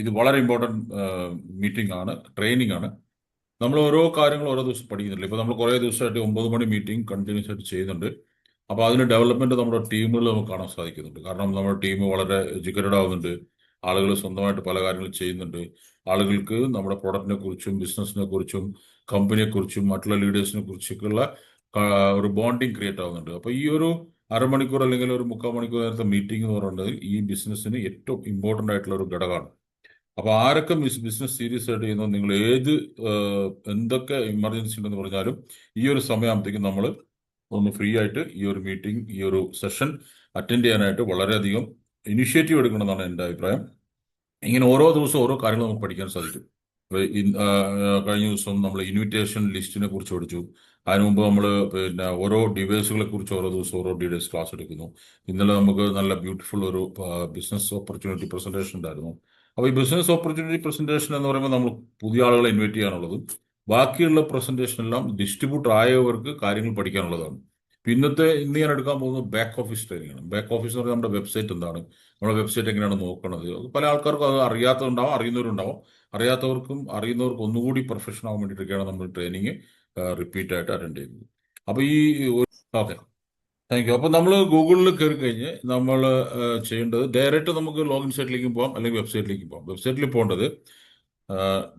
ഇത് വളരെ important meeting ആണ്, ട്രെയിനിങ് ആണ്. നമ്മൾ ഓരോ കാര്യങ്ങൾ ഓരോ ദിവസം പഠിക്കുന്നില്ല. ഇപ്പോൾ നമ്മൾ കുറേ ദിവസമായിട്ട് 9 മണി മീറ്റിംഗ് കണ്ടിന്യൂസ് ആയിട്ട് ചെയ്യുന്നുണ്ട്. അപ്പോൾ അതിന് ഡെവലപ്മെന്റ് നമ്മുടെ ടീമുകൾ നമുക്ക് കാണാൻ സാധിക്കുന്നുണ്ട്. കാരണം നമ്മുടെ ടീം വളരെ എഡ്യൂക്കേറ്റഡ് ആവുന്നുണ്ട്. ആളുകൾ സ്വന്തമായിട്ട് പല കാര്യങ്ങളും ചെയ്യുന്നുണ്ട്. ആളുകൾക്ക് നമ്മുടെ പ്രൊഡക്റ്റിനെ കുറിച്ചും ബിസിനസിനെ കുറിച്ചും കമ്പനിയെ കുറിച്ചും മറ്റുള്ള ലീഡേഴ്സിനെ കുറിച്ചൊക്കെയുള്ള ഒരു ബോണ്ടിങ് ക്രിയേറ്റ് ആവുന്നുണ്ട്. അപ്പോൾ ഈ ഒരു അരമണിക്കൂർ അല്ലെങ്കിൽ ഒരു 3/4 മണിക്കൂർ നേരത്തെ മീറ്റിംഗ് എന്ന് പറയുന്നത് ഈ ബിസിനസ്സിന് ഏറ്റവും ഇമ്പോർട്ടൻ്റ് ആയിട്ടുള്ള ഒരു ഘടകമാണ്. അപ്പൊ ആരൊക്കെ ബിസിനസ് സീരിയസ് ആയിട്ട് ചെയ്യുന്നു, നിങ്ങൾ എന്തൊക്കെ എമർജൻസി ഉണ്ടെന്ന് പറഞ്ഞാലും ഈ ഒരു സമയമാകുമ്പോഴത്തേക്കും നമ്മൾ ഒന്ന് ഫ്രീ ആയിട്ട് ഈ ഒരു മീറ്റിംഗ്, ഈ ഒരു സെഷൻ അറ്റൻഡ് ചെയ്യാനായിട്ട് വളരെയധികം ഇനിഷ്യേറ്റീവ് എടുക്കണമെന്നാണ് എൻ്റെ അഭിപ്രായം. ഇങ്ങനെ ഓരോ ദിവസവും ഓരോ കാര്യങ്ങൾ നമുക്ക് പഠിക്കാൻ സാധിക്കും. ഇപ്പൊ കഴിഞ്ഞ ദിവസം നമ്മൾ ഇൻവിറ്റേഷൻ ലിസ്റ്റിനെ കുറിച്ച് പഠിച്ചു. അതിനു മുമ്പ് നമ്മൾ പിന്നെ ഓരോ ഡിവൈസുകളെ കുറിച്ച് ഓരോ ദിവസം ഓരോ ഡീറ്റെയിൽസ് ക്ലാസ് എടുക്കുന്നു. ഇന്നലെ നമുക്ക് നല്ല ബ്യൂട്ടിഫുൾ ഒരു ബിസിനസ് ഓപ്പർച്യൂണിറ്റി പ്രസന്റേഷൻ ഉണ്ടായിരുന്നു. അപ്പോൾ ഈ ബിസിനസ് ഓപ്പർച്യൂണിറ്റി പ്രസന്റേഷൻ എന്ന് പറയുമ്പോൾ നമ്മൾ പുതിയ ആളുകളെ ഇൻവൈറ്റ് ചെയ്യാനുള്ളതും ബാക്കിയുള്ള പ്രസന്റേഷൻ എല്ലാം ഡിസ്ട്രിബ്യൂട്ടർ ആയവർക്ക് കാര്യങ്ങൾ പഠിക്കാനുള്ളതാണ്. ഇന്ന് ഞാൻ എടുക്കാൻ പോകുന്നത് ബാക്ക് ഓഫീസ് ട്രെയിനിങ് ആണ്. ബാക്ക് ഓഫീസ് എന്ന് പറഞ്ഞാൽ നമ്മുടെ വെബ്സൈറ്റ് എന്താണ്, നമ്മുടെ വെബ്സൈറ്റ് എങ്ങനെയാണ് നോക്കുന്നത്. പല ആൾക്കാർക്കും അത് അറിയാത്തതുണ്ടാവും, അറിയുന്നവരുണ്ടാവും. അറിയുന്നവർക്കും ഒന്നുകൂടി പ്രൊഫഷൻ ആവാൻ വേണ്ടിയിട്ടൊക്കെയാണ് നമ്മൾ ട്രെയിനിങ് റിപ്പീറ്റ് ആയിട്ട് അറ്റൻഡ് ചെയ്യുന്നത്. അപ്പോൾ ഓക്കെ, താങ്ക് യു. അപ്പോൾ നമ്മൾ ഗൂഗിളിൽ കയറി കഴിഞ്ഞ് നമ്മൾ ചെയ്യേണ്ടത് ഡയറക്റ്റ് നമുക്ക് ലോഗിൻ സൈറ്റിലേക്ക് പോകാം, അല്ലെങ്കിൽ വെബ്സൈറ്റിലേക്ക് പോകാം. വെബ്സൈറ്റിൽ പോകേണ്ടത്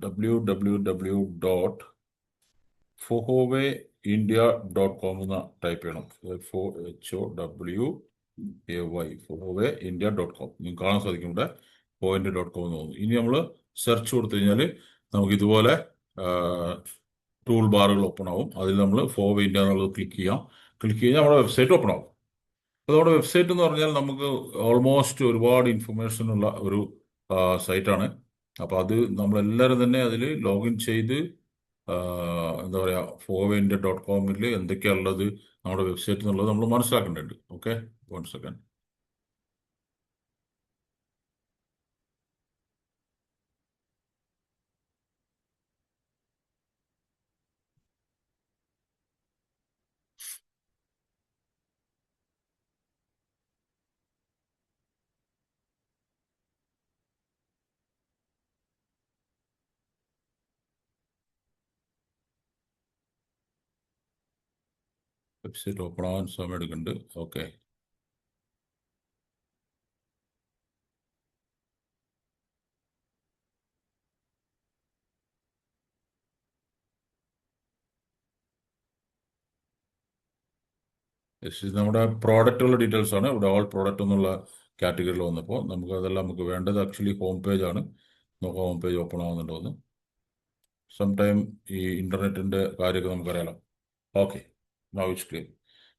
www.fohowayindia.com എന്ന് ടൈപ്പ് ചെയ്യണം. fohowayindia.com നിങ്ങൾക്ക് കാണാൻ സാധിക്കും. ഇവിടെ fohowayindia.com എന്ന് തോന്നുന്നു. ഇനി നമ്മൾ സെർച്ച് കൊടുത്തു കഴിഞ്ഞാൽ നമുക്ക് ഇതുപോലെ ടൂൾ ബാറുകൾ ഓപ്പൺ ആവും. അതിൽ നമ്മൾ ഫോഹോവേ ഇന്ത്യ എന്നുള്ളത് ക്ലിക്ക് കഴിഞ്ഞാൽ നമ്മുടെ വെബ്സൈറ്റ് ഓപ്പൺ ആവും. അപ്പോൾ നമ്മുടെ വെബ്സൈറ്റ് എന്ന് പറഞ്ഞാൽ നമുക്ക് ഓൾമോസ്റ്റ് ഒരുപാട് ഇൻഫർമേഷൻ ഉള്ള ഒരു സൈറ്റാണ്. അപ്പോൾ അത് നമ്മളെല്ലാവരും തന്നെ അതിൽ ലോഗിൻ ചെയ്ത് എന്താ പറയുക, fohowayindia.com എന്തൊക്കെയാണ് ഉള്ളത് നമ്മുടെ വെബ്സൈറ്റ് എന്നുള്ളത് നമ്മൾ മനസ്സിലാക്കേണ്ടതുണ്ട്. Okay, 1 second. വെബ്സൈറ്റ് ഓപ്പൺ ആവാൻ സമയം എടുക്കുന്നുണ്ട്. ഓക്കെ, നമ്മുടെ പ്രോഡക്റ്റുള്ള ഡീറ്റെയിൽസ് ആണ്. ഇവിടെ ഓൾ പ്രോഡക്റ്റ് എന്നുള്ള കാറ്റഗറിയിൽ വന്നപ്പോൾ നമുക്ക് വേണ്ടത് ആക്ച്വലി ഹോം പേജ് ആണ്. നമുക്ക് ഹോം പേജ് ഓപ്പൺ ആവുന്നുണ്ടോന്ന്. സംടൈം ഈ ഇന്റർനെറ്റിന്റെ കാര്യമൊക്കെ നമുക്കറിയാലോ. Okay, now it's clear.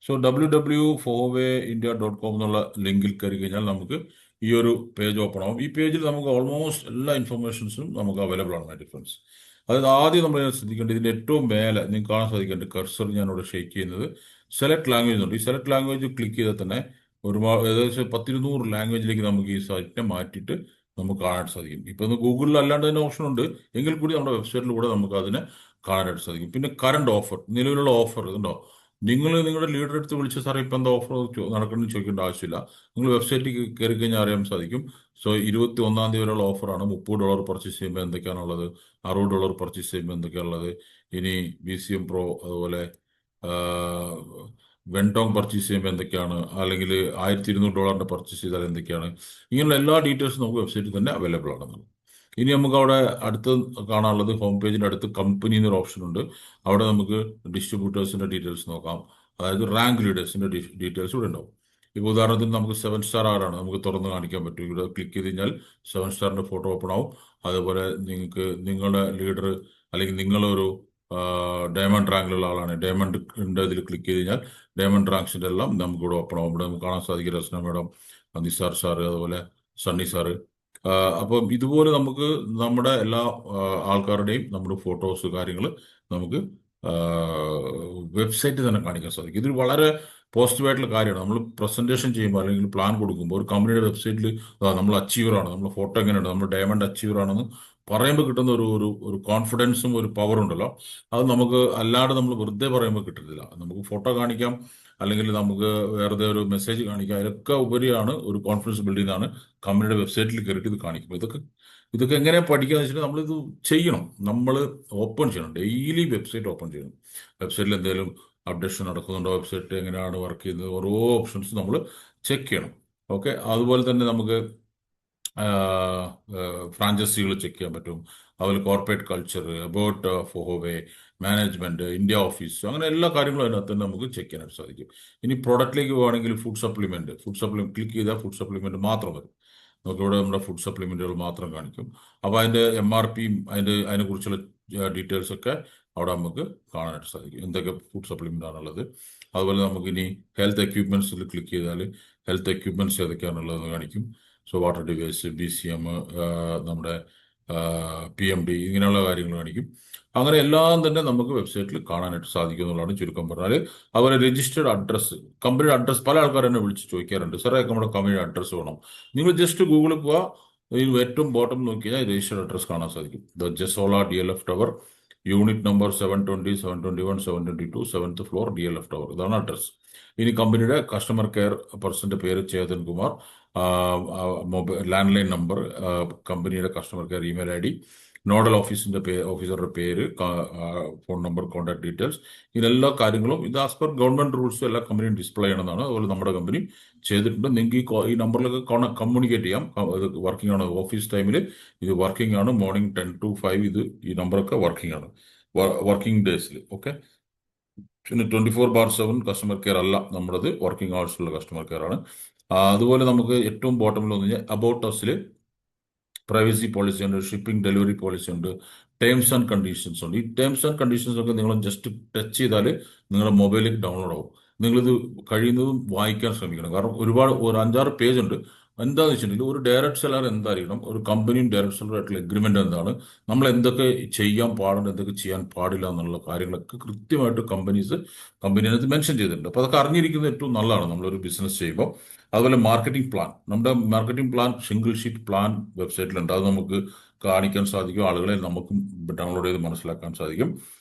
So www.fohowayindia.com എന്നുള്ള ലിങ്കിൽ കയറി കഴിഞ്ഞാൽ നമുക്ക് ഈ ഒരു പേജ് ഓപ്പൺ ആവും. ഈ പേജിൽ നമുക്ക് ഓൾമോസ്റ്റ് എല്ലാ ഇൻഫർമേഷൻസും നമുക്ക് അവൈലബിൾ ആണ്. മൈ ഡിഫറൻസ്, അതായത് ആദ്യം നമ്മൾ ശ്രദ്ധിക്കേണ്ടത് ഇതിന്റെ ഏറ്റവും മേലെ നിങ്ങൾക്ക് കാണാൻ സാധിക്കേണ്ടത് കർസർ ഞാനിവിടെ ഷെയ്ക്ക് ചെയ്യുന്നത് സെലക്ട് ലാംഗ്വേജ് ഉണ്ട്. ഈ സെലക്ട് ലാംഗ്വേജ് ക്ലിക്ക് ചെയ്താൽ തന്നെ ഏകദേശം 10-200 ലാംഗ്വേജിലേക്ക് നമുക്ക് ഈ സൈറ്റിനെ മാറ്റിയിട്ട് നമുക്ക് കാണാൻ സാധിക്കും. ഇപ്പൊ ഗൂഗിളിൽ അല്ലാണ്ട് തന്നെ ഓപ്ഷൻ ഉണ്ട്, എങ്കിൽ കൂടി നമ്മുടെ വെബ്സൈറ്റിലൂടെ നമുക്ക് അതിനെ കാണാനായിട്ട് സാധിക്കും. പിന്നെ കറണ്ട് ഓഫർ, നിലവിലുള്ള ഓഫർ ഉണ്ടോ, നിങ്ങളുടെ ലീഡർ എടുത്ത് വിളിച്ച സാറേ ഇപ്പം എന്താ ഓഫർ നടക്കണമെന്ന് ചോദിക്കേണ്ട ആവശ്യമില്ല. നിങ്ങൾ വെബ്സൈറ്റിൽ കയറി കഴിഞ്ഞാൽ അറിയാൻ സാധിക്കും. സോ 21-ാം തീയതി വരെയുള്ള ഓഫറാണ്. $30 പർച്ചേസ് ചെയ്യുമ്പോൾ എന്തൊക്കെയാണുള്ളത്, $60 പർച്ചേസ് ചെയ്യുമ്പോൾ എന്തൊക്കെയാണുള്ളത്, ഇനി BCM Pro അതുപോലെ വെൻടോങ് പർച്ചേസ് ചെയ്യുമ്പോൾ എന്തൊക്കെയാണ്, അല്ലെങ്കിൽ $1200 പർച്ചേസ് ചെയ്താൽ എന്തൊക്കെയാണ്, ഇങ്ങനെയുള്ള എല്ലാ ഡീറ്റെയിൽസും നമുക്ക് വെബ്സൈറ്റിൽ തന്നെ അവൈലബിൾ ആണ്. ഇനി നമുക്ക് അവിടെ അടുത്ത് കാണാനുള്ളത് ഹോം പേജിന്റെ അടുത്ത് കമ്പനി എന്നൊരു ഓപ്ഷൻ ഉണ്ട്. അവിടെ നമുക്ക് ഡിസ്ട്രിബ്യൂട്ടേഴ്സിന്റെ ഡീറ്റെയിൽസ് നോക്കാം. അതായത് റാങ്ക് ലീഡേഴ്സിന്റെ ഡീറ്റെയിൽസ് ഇവിടെ ഉണ്ടാവും. ഇപ്പോൾ ഉദാഹരണത്തിന് നമുക്ക് 7 സ്റ്റാർ ആരാണ് നമുക്ക് തുറന്ന് കാണിക്കാൻ പറ്റും. ഇവിടെ ക്ലിക്ക് ചെയ്ത് കഴിഞ്ഞാൽ 7 സ്റ്റാറിന്റെ ഫോട്ടോ ഓപ്പൺ ആവും. അതുപോലെ നിങ്ങൾക്ക് നിങ്ങളുടെ ലീഡർ അല്ലെങ്കിൽ നിങ്ങളൊരു ഡയമണ്ട് റാങ്കിലുള്ള ആളാണ്, ഡയമണ്ട് ഇതിൽ ക്ലിക്ക് ചെയ്ത് കഴിഞ്ഞാൽ ഡയമണ്ട് റാങ്ക്സിന്റെ എല്ലാം നമുക്ക് ഇവിടെ ഓപ്പൺ ആവും. ഇവിടെ നമുക്ക് കാണാൻ സാധിക്കും രചന മേഡം, നിസാർ സാറ്, അതുപോലെ സണ്ണി സാറ്. അപ്പം ഇതുപോലെ നമുക്ക് നമ്മുടെ എല്ലാ ആൾക്കാരുടെയും നമ്മുടെ ഫോട്ടോസ് കാര്യങ്ങൾ നമുക്ക് വെബ്സൈറ്റിൽ തന്നെ കാണിക്കാൻ സാധിക്കും. ഇതൊരു വളരെ പോസിറ്റീവായിട്ടുള്ള കാര്യമാണ്. നമ്മൾ പ്രസന്റേഷൻ ചെയ്യുമ്പോൾ അല്ലെങ്കിൽ പ്ലാൻ കൊടുക്കുമ്പോൾ ഒരു കമ്പനിയുടെ വെബ്സൈറ്റിൽ നമ്മൾ അച്ചീവറാണ്, നമ്മുടെ ഫോട്ടോ എങ്ങനെയുണ്ട്, നമ്മൾ ഡയമണ്ട് അച്ചീവർ ആണെന്ന് പറയുമ്പോൾ കിട്ടുന്ന ഒരു ഒരു ഒരു കോൺഫിഡൻസും ഒരു പവറും ഉണ്ടല്ലോ, അത് നമുക്ക് അല്ലാതെ നമ്മൾ വെറുതെ പറയുമ്പോൾ കിട്ടുന്നില്ല. നമുക്ക് ഫോട്ടോ കാണിക്കാം, അല്ലെങ്കിൽ നമുക്ക് വെറുതെ ഒരു മെസ്സേജ് കാണിക്കാം. ഇതൊക്കെ ഉപരിയാണ് ഒരു കോൺഫിഡൻസ് ബിൽഡ് ചെയ്യുന്നതാണ് കമ്പനിയുടെ വെബ്സൈറ്റിൽ കയറിയിട്ട് ഇത് കാണിക്കും. ഇതൊക്കെ ഇതൊക്കെ എങ്ങനെ പഠിക്കാന്ന് വെച്ചിട്ടുണ്ടെങ്കിൽ നമ്മളിത് ചെയ്യണം. നമ്മൾ ഓപ്പൺ ചെയ്യണം, ഡെയിലി വെബ്സൈറ്റ് ഓപ്പൺ ചെയ്യണം. വെബ്സൈറ്റിൽ എന്തെങ്കിലും അപ്ഡേഷൻ നടക്കുന്നുണ്ടോ, വെബ്സൈറ്റ് എങ്ങനെയാണ് വർക്ക് ചെയ്യുന്നത്, ഓരോ ഓപ്ഷൻസ് നമ്മൾ ചെക്ക് ചെയ്യണം. ഓക്കെ, അതുപോലെ തന്നെ നമുക്ക് ഫ്രാഞ്ചൈസികൾ ചെക്ക് ചെയ്യാൻ പറ്റും. അതുപോലെ കോർപ്പറേറ്റ് കൾച്ചർ, അബൌട്ട് ഫോഹോവേ, മാനേജ്മെന്റ്, ഇന്ത്യ ഓഫീസ്, അങ്ങനെ എല്ലാ കാര്യങ്ങളും അതിനകത്ത് തന്നെ നമുക്ക് ചെക്ക് ചെയ്യാനായിട്ട് സാധിക്കും. ഇനി പ്രോഡക്റ്റിലേക്ക് പോവുകയാണെങ്കിൽ ഫുഡ് സപ്ലിമെന്റ് ക്ലിക്ക് ചെയ്താൽ ഫുഡ് സപ്ലിമെന്റ് മാത്രം വരും. നമുക്കിവിടെ നമ്മുടെ ഫുഡ് സപ്ലിമെന്റുകൾ മാത്രം കാണിക്കും. അപ്പോൾ അതിന്റെ MRPയും അതിനെക്കുറിച്ചുള്ള ഡീറ്റെയിൽസ് ഒക്കെ അവിടെ നമുക്ക് കാണാനായിട്ട് സാധിക്കും, എന്തൊക്കെ ഫുഡ് സപ്ലിമെന്റ് ആണുള്ളത്. അതുപോലെ നമുക്ക് ഇനി ഹെൽത്ത് എക്യുപ്മെന്റ്സിൽ ക്ലിക്ക് ചെയ്താൽ ഹെൽത്ത് എക്യുപ്മെന്റ്സ് ഏതൊക്കെയാണുള്ളതെന്ന് കാണിക്കും. സോ വാട്ടർ ഡിവൈസ്, BCM, നമ്മുടെ PMD, ഇങ്ങനെയുള്ള കാര്യങ്ങൾ കാണിക്കും. അങ്ങനെ എല്ലാം തന്നെ നമുക്ക് വെബ്സൈറ്റിൽ കാണാനായിട്ട് സാധിക്കും എന്നുള്ളതാണ് ചുരുക്കം പറഞ്ഞാൽ. അതുപോലെ രജിസ്റ്റേർഡ് അഡ്രസ്സ്, കമ്പനിയുടെ അഡ്രസ്സ്, പല ആൾക്കാർ എന്നെ വിളിച്ച് ചോദിക്കാറുണ്ട്, സാറേ നമ്മുടെ കമ്പനിയുടെ അഡ്രസ്സ് വേണം. നിങ്ങൾ ജസ്റ്റ് ഗൂഗിളിൽ പോവുക, ഈ ഏറ്റവും ബോട്ടം നോക്കി കഴിഞ്ഞാൽ രജിസ്റ്റേർഡ് അഡ്രസ് കാണാൻ സാധിക്കും. The Jasola DLF tower, unit number 720, 721, 722, 7th floor, DLF tower, ഇതാണ് അഡ്രസ്. ഇനി കമ്പനിയുടെ കസ്റ്റമർ കെയർ പേഴ്സന്റെ പേര് Chetan Kumar, mobile landline number, കമ്പനിയുടെ customer care email ID, nodal ഓഫീസറുടെ പേര്, ഫോൺ നമ്പർ, കോൺടാക്ട് ഡീറ്റെയിൽസ്, ഇതെല്ലാ കാര്യങ്ങളും ഇത് ആസ് പെർ ഗവൺമെന്റ് റൂൾസ് എല്ലാ കമ്പനിയും ഡിസ്പ്ലേ ചെയ്യണമെന്നാണ്. അതുപോലെ നമ്മുടെ കമ്പനി ചെയ്തിട്ടുണ്ട്. നിങ്ങൾക്ക് ഈ നമ്പറിലൊക്കെ കമ്മ്യൂണിക്കേറ്റ് ചെയ്യാം. ഇത് വർക്കിംഗ് ആണ്, ഓഫീസ് ടൈമിൽ ഇത് വർക്കിംഗ് ആണ്. മോർണിംഗ് 10 to 5 ഇത് ഈ നമ്പറൊക്കെ വർക്കിംഗ് ആണ്, വർക്കിംഗ് ഡേയ്സിൽ. ഓക്കെ, പിന്നെ 24/7 കസ്റ്റമർ കെയർ അല്ല നമ്മുടേത്, വർക്കിംഗ് അവേഴ്സിലുള്ള കസ്റ്റമർ കെയർ ആണ്. അതുപോലെ നമുക്ക് ഏറ്റവും ബോട്ടമിൽ വന്നു കഴിഞ്ഞാൽ അബൌട്ട് അസിൽ പ്രൈവസി പോളിസി ഉണ്ട്, ഷിപ്പിംഗ് ഡെലിവറി പോളിസി ഉണ്ട്, ടേംസ് ആൻഡ് കണ്ടീഷൻസ് ഉണ്ട്. ഈ ടേംസ് ആൻഡ് കണ്ടീഷൻസ് ഒക്കെ നിങ്ങൾ ജസ്റ്റ് ടച്ച് ചെയ്താൽ നിങ്ങളുടെ മൊബൈലിലേക്ക് ഡൗൺലോഡ് ആവും. നിങ്ങളിത് കഴിയുന്നതും വായിക്കാൻ ശ്രമിക്കണം, കാരണം ഒരുപാട് ഒരു 5-6 പേജ് ഉണ്ട്. എന്താണെന്ന് വെച്ചിട്ടുണ്ടെങ്കിൽ ഒരു ഡയറക്ട് സെല്ലർ എന്തായിരിക്കണം, ഒരു കമ്പനിയും ഡയറക്ട് സെല്ലറായിട്ടുള്ള എഗ്രിമെന്റ് എന്താണ്, നമ്മൾ എന്തൊക്കെ ചെയ്യാൻ പാടുണ്ട്, എന്തൊക്കെ ചെയ്യാൻ പാടില്ല എന്നുള്ള കാര്യങ്ങളൊക്കെ കൃത്യമായിട്ട് കമ്പനിനകത്ത് മെൻഷൻ ചെയ്തിട്ടുണ്ട്. അപ്പോൾ അതൊക്കെ അറിഞ്ഞിരിക്കുന്നത് ഏറ്റവും നല്ലതാണ് നമ്മളൊരു ബിസിനസ് ചെയ്യുമ്പോൾ. അതുപോലെ മാർക്കറ്റിംഗ് പ്ലാൻ, നമ്മുടെ marketing plan single sheet plan വെബ്സൈറ്റിലുണ്ട്. അത് നമുക്ക് കാണിക്കാൻ സാധിക്കും, ആളുകളെ നമുക്കും ഡൗൺലോഡ് ചെയ്ത് മനസ്സിലാക്കാൻ സാധിക്കും.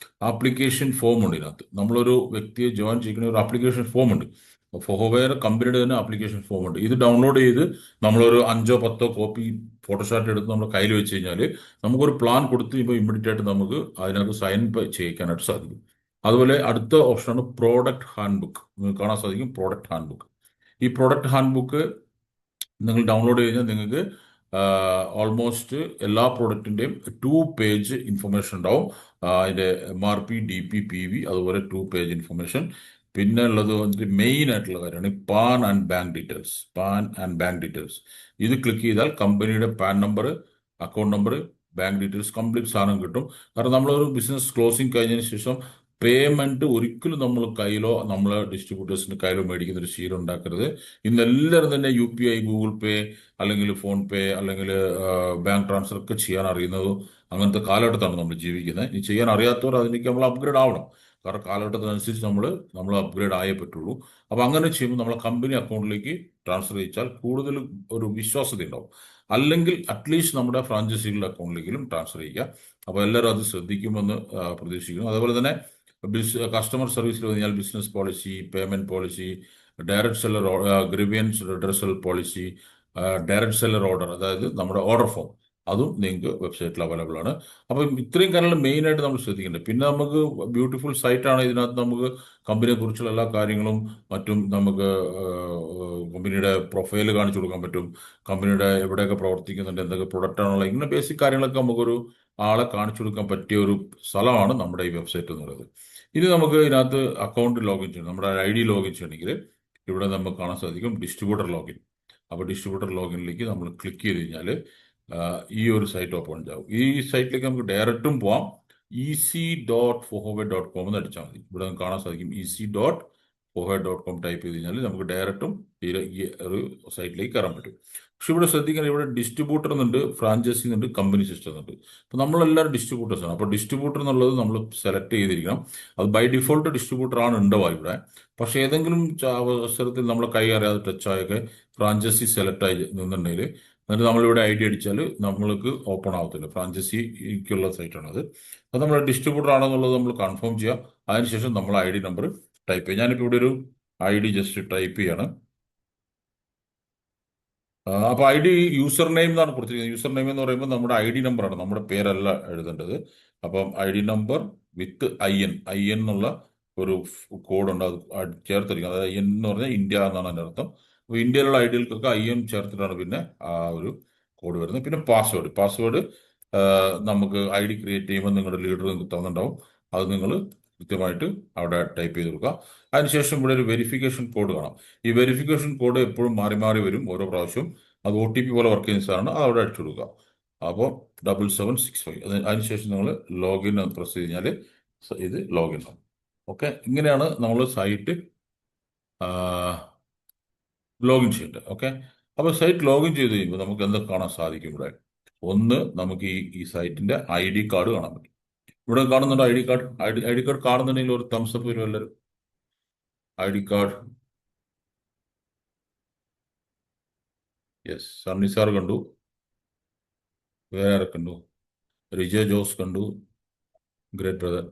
ആപ്ലിക്കേഷൻ ഫോം ഉണ്ട് ഇതിനകത്ത്. നമ്മളൊരു വ്യക്തിയെ ജോയിൻ ചെയ്യുന്ന ഒരു ആപ്ലിക്കേഷൻ ഫോം ഉണ്ട്. ഫോഹോവെയർ കമ്പനിയുടെ തന്നെ ആപ്ലിക്കേഷൻ ഫോം ഉണ്ട്. ഇത് ഡൗൺലോഡ് ചെയ്ത് നമ്മളൊരു 5-10 കോപ്പി ഫോട്ടോഷോട്ട് എടുത്ത് നമ്മുടെ കയ്യിൽ വെച്ച് കഴിഞ്ഞാൽ നമുക്കൊരു പ്ലാൻ കൊടുത്ത് ഇപ്പോൾ ഇമ്മീഡിയറ്റ് ആയിട്ട് നമുക്ക് അതിനകത്ത് സൈൻ ചെയ്യിക്കാനായിട്ട് സാധിക്കും. അതുപോലെ അടുത്ത ഓപ്ഷനാണ് പ്രോഡക്റ്റ് ഹാൻഡ് ബുക്ക്. നിങ്ങൾക്ക് കാണാൻ സാധിക്കും പ്രോഡക്റ്റ് ഹാൻഡ് ബുക്ക്. ഈ പ്രോഡക്റ്റ് ഹാൻഡ് ബുക്ക് നിങ്ങൾ ഡൗൺലോഡ് ചെയ്ത് കഴിഞ്ഞാൽ നിങ്ങൾക്ക് ഓൾമോസ്റ്റ് എല്ലാ പ്രോഡക്റ്റിൻ്റെയും 2 പേജ് ഇൻഫർമേഷൻ ഉണ്ടാവും. അതിൻ്റെ MRP, DP, PV, അതുപോലെ 2 പേജ് ഇൻഫർമേഷൻ. പിന്നെ ഉള്ളത് വന്നിട്ട് മെയിൻ ആയിട്ടുള്ള കാര്യമാണ് പാൻ ആൻഡ് ബാങ്ക് ഡീറ്റെയിൽസ്. ഇത് ക്ലിക്ക് ചെയ്താൽ കമ്പനിയുടെ pan number, account number, bank details, complete സാധനം കിട്ടും. കാരണം നമ്മളൊരു ബിസിനസ് ക്ലോസിംഗ് കഴിഞ്ഞതിന് ശേഷം പേയ്മെന്റ് ഒരിക്കലും നമ്മൾ കയ്യിലോ നമ്മളെ ഡിസ്ട്രിബ്യൂട്ടേഴ്സിന്റെ കയ്യിലോ മേടിക്കുന്ന ഒരു ശീലം ഉണ്ടാക്കരുത്. ഇന്ന് എല്ലാവരും തന്നെ UPI, ഗൂഗിൾ പേ, അല്ലെങ്കിൽ ഫോൺ പേ, അല്ലെങ്കിൽ ബാങ്ക് ട്രാൻസ്ഫർ ഒക്കെ ചെയ്യാൻ അറിയുന്നതും അങ്ങനത്തെ കാലഘട്ടത്താണ് നമ്മൾ ജീവിക്കുന്നത്. ഈ ചെയ്യാൻ അറിയാത്തവർ അതിലേക്ക് നമ്മൾ അപ്ഗ്രേഡ് ആവണം. കാരണം കാലഘട്ടത്തിനനുസരിച്ച് നമ്മൾ അപ്ഗ്രേഡ് ആയേ പറ്റുള്ളൂ. അപ്പോൾ അങ്ങനെ ചെയ്യുമ്പോൾ നമ്മളെ കമ്പനി അക്കൗണ്ടിലേക്ക് ട്രാൻസ്ഫർ ചെയ്യിച്ചാൽ കൂടുതൽ ഒരു വിശ്വാസ്യത ഉണ്ടാവും. അല്ലെങ്കിൽ അറ്റ്ലീസ്റ്റ് നമ്മുടെ ഫ്രാഞ്ചൈസികളുടെ അക്കൗണ്ടിലേക്കും ട്രാൻസ്ഫർ ചെയ്യുക. അപ്പോൾ എല്ലാവരും അത് ശ്രദ്ധിക്കുമെന്ന് പ്രതീക്ഷിക്കുന്നു. അതുപോലെ തന്നെ കസ്റ്റമർ സർവീസിൽ കഴിഞ്ഞാൽ business policy, payment policy, direct seller grievance redressal policy, direct seller order, അതായത് നമ്മുടെ ഓർഡർ ഫോം, അതും നിങ്ങൾക്ക് വെബ്സൈറ്റിൽ അവൈലബിൾ ആണ്. അപ്പം ഇത്രയും കാര്യങ്ങൾ മെയിനായിട്ട് നമ്മൾ ശ്രദ്ധിക്കേണ്ടത്. പിന്നെ നമുക്ക് ബ്യൂട്ടിഫുൾ സൈറ്റാണ്. ഇതിനകത്ത് നമുക്ക് കമ്പനിയെ കുറിച്ചുള്ള എല്ലാ കാര്യങ്ങളും മറ്റും നമുക്ക് കമ്പനിയുടെ പ്രൊഫൈൽ കാണിച്ചു കൊടുക്കാൻ പറ്റും. കമ്പനിയുടെ എവിടെയൊക്കെ പ്രവർത്തിക്കുന്നുണ്ട്, എന്തൊക്കെ പ്രൊഡക്റ്റ് ആണുള്ളത്, ഇങ്ങനെ ബേസിക് കാര്യങ്ങളൊക്കെ നമുക്കൊരു ആളെ കാണിച്ചു കൊടുക്കാൻ പറ്റിയ ഒരു സ്ഥലമാണ് നമ്മുടെ ഈ വെബ്സൈറ്റ് എന്ന് പറയുന്നത്. ഇനി നമുക്ക് ഇതിനകത്ത് അക്കൗണ്ട് ലോഗിൻ ചെയ്യണം, നമ്മുടെ ID ലോഗിൻ ചെയ്യണമെങ്കിൽ ഇവിടെ നമുക്ക് കാണാൻ സാധിക്കും ഡിസ്ട്രിബ്യൂട്ടർ ലോഗിൻ. അപ്പോൾ ഡിസ്ട്രിബ്യൂട്ടർ ലോഗിനിലേക്ക് നമ്മൾ ക്ലിക്ക് ചെയ്ത് കഴിഞ്ഞാൽ ഈ ഒരു സൈറ്റ് ഓപ്പൺ ആവും. ഈ സൈറ്റിലേക്ക് നമുക്ക് ഡയറക്റ്റും പോവാം. easy.fohoway.com എന്ന് അടിച്ചാൽ മതി. ഇവിടെ നമുക്ക് കാണാൻ സാധിക്കും easy.fohoway.com ടൈപ്പ് ചെയ്ത് കഴിഞ്ഞാൽ നമുക്ക് ഡയറക്റ്റും ഈ ഒരു സൈറ്റിലേക്ക് കയറാൻ പറ്റും. പക്ഷെ ഇവിടെ ശ്രദ്ധിക്കണം, ഇവിടെ ഡിസ്ട്രിബ്യൂട്ടർ എന്നുണ്ട്, ഫ്രാഞ്ചൈസി എന്നുണ്ട്, കമ്പനി സിസ്റ്റം എന്നുണ്ട്. അപ്പോൾ നമ്മളെല്ലാവരും ഡിസ്ട്രിബ്യൂട്ടേഴ്സാണ്. അപ്പോൾ ഡിസ്ട്രിബ്യൂട്ടർ എന്നുള്ളത് നമ്മൾ സെലക്ട് ചെയ്തിരിക്കണം. അത് ബൈ ഡിഫോൾട്ട് ഡിസ്ട്രിബ്യൂട്ടർ ആണ് ഉണ്ടാവുക ഇവിടെ. പക്ഷെ ഏതെങ്കിലും അവസരത്തിൽ നമ്മൾ കൈ അറിയാതെ ടച്ചായൊക്കെ ഫ്രാഞ്ചൈസി സെലക്ട് ആയി നിന്നുണ്ടെങ്കിൽ, എന്നിട്ട് നമ്മളിവിടെ ID അടിച്ചാൽ നമ്മൾക്ക് ഓപ്പൺ ആവത്തില്ല. ഫ്രാഞ്ചൈസിക്കുള്ള സൈറ്റാണത്. അത് നമ്മൾ ഡിസ്ട്രിബ്യൂട്ടർ ആണെന്നുള്ളത് നമ്മൾ കൺഫേം ചെയ്യുക. അതിനുശേഷം നമ്മൾ ID നമ്പർ ടൈപ്പ് ചെയ്യുക. ഞാനിപ്പോൾ ഇവിടെ ഒരു ID ജസ്റ്റ് ടൈപ്പ് ചെയ്യാണ്. അപ്പൊ ഐ ഡി യൂസർ നെയിം എന്നാണ് കൊടുത്തിരിക്കുന്നത്. യൂസർ നെയിം എന്ന് പറയുമ്പോൾ നമ്മുടെ ഐ ഡി നമ്പറാണ്, നമ്മുടെ പേരല്ല എഴുതേണ്ടത്. അപ്പം I D number with I N എന്നുള്ള ഒരു കോഡുണ്ട്, അത് ചേർത്തിരിക്കുന്നത്. അതായത് ഐ എൻ എന്ന് പറഞ്ഞാൽ ഇന്ത്യ എന്നാണ് അതിന്റെ അർത്ഥം. അപ്പോൾ ഇന്ത്യയിലുള്ള ഐ ഡികൾക്കൊക്കെ ഐ എൻ ചേർത്തിട്ടാണ് പിന്നെ ആ ഒരു കോഡ് വരുന്നത്. പിന്നെ പാസ്വേഡ് നമുക്ക് ഐ ഡി ക്രിയേറ്റ് ചെയ്യുമ്പോൾ നിങ്ങളുടെ ലീഡർ നിങ്ങൾക്ക് തന്നിട്ടുണ്ടാവും. അത് നിങ്ങൾ കൃത്യമായിട്ട് അവിടെ ടൈപ്പ് ചെയ്ത് കൊടുക്കുക. അതിനുശേഷം ഇവിടെ ഒരു വെരിഫിക്കേഷൻ കോഡ് കാണാം. ഈ വെരിഫിക്കേഷൻ കോഡ് എപ്പോഴും മാറി മാറി വരും ഓരോ പ്രാവശ്യവും. അത് OTP പോലെ വർക്ക് ചെയ്യുന്ന സാധനമാണ്. അത് അവിടെ അടിച്ചു കൊടുക്കുക. അപ്പോൾ 7765 അതിനുശേഷം നിങ്ങൾ ലോഗിൻ പ്രസ് ചെയ്ത് കഴിഞ്ഞാൽ ഇത് ലോഗിൻ ആവും. ഓക്കെ, ഇങ്ങനെയാണ് നമ്മൾ സൈറ്റ് ലോഗിൻ ചെയ്യേണ്ടത്. ഓക്കെ, അപ്പോൾ സൈറ്റ് ലോഗിൻ ചെയ്ത് കഴിയുമ്പോൾ നമുക്ക് എന്തൊക്കെ കാണാൻ സാധിക്കും? ഇവിടെ ഒന്ന്, നമുക്ക് ഈ സൈറ്റിന്റെ ID കാർഡ് കാണാൻ പറ്റും. ഇവിടെ കാണുന്നുണ്ട് ഐ ഡി കാർഡ് കാണുന്നുണ്ടെങ്കിൽ ഒരു തംസപ്പ് വരും എല്ലാവരും. ID card, yes, Sunny sir കണ്ടു. വേറെ ആരെ കണ്ടു? റിജോ ജോസ് കണ്ടു. Great brother.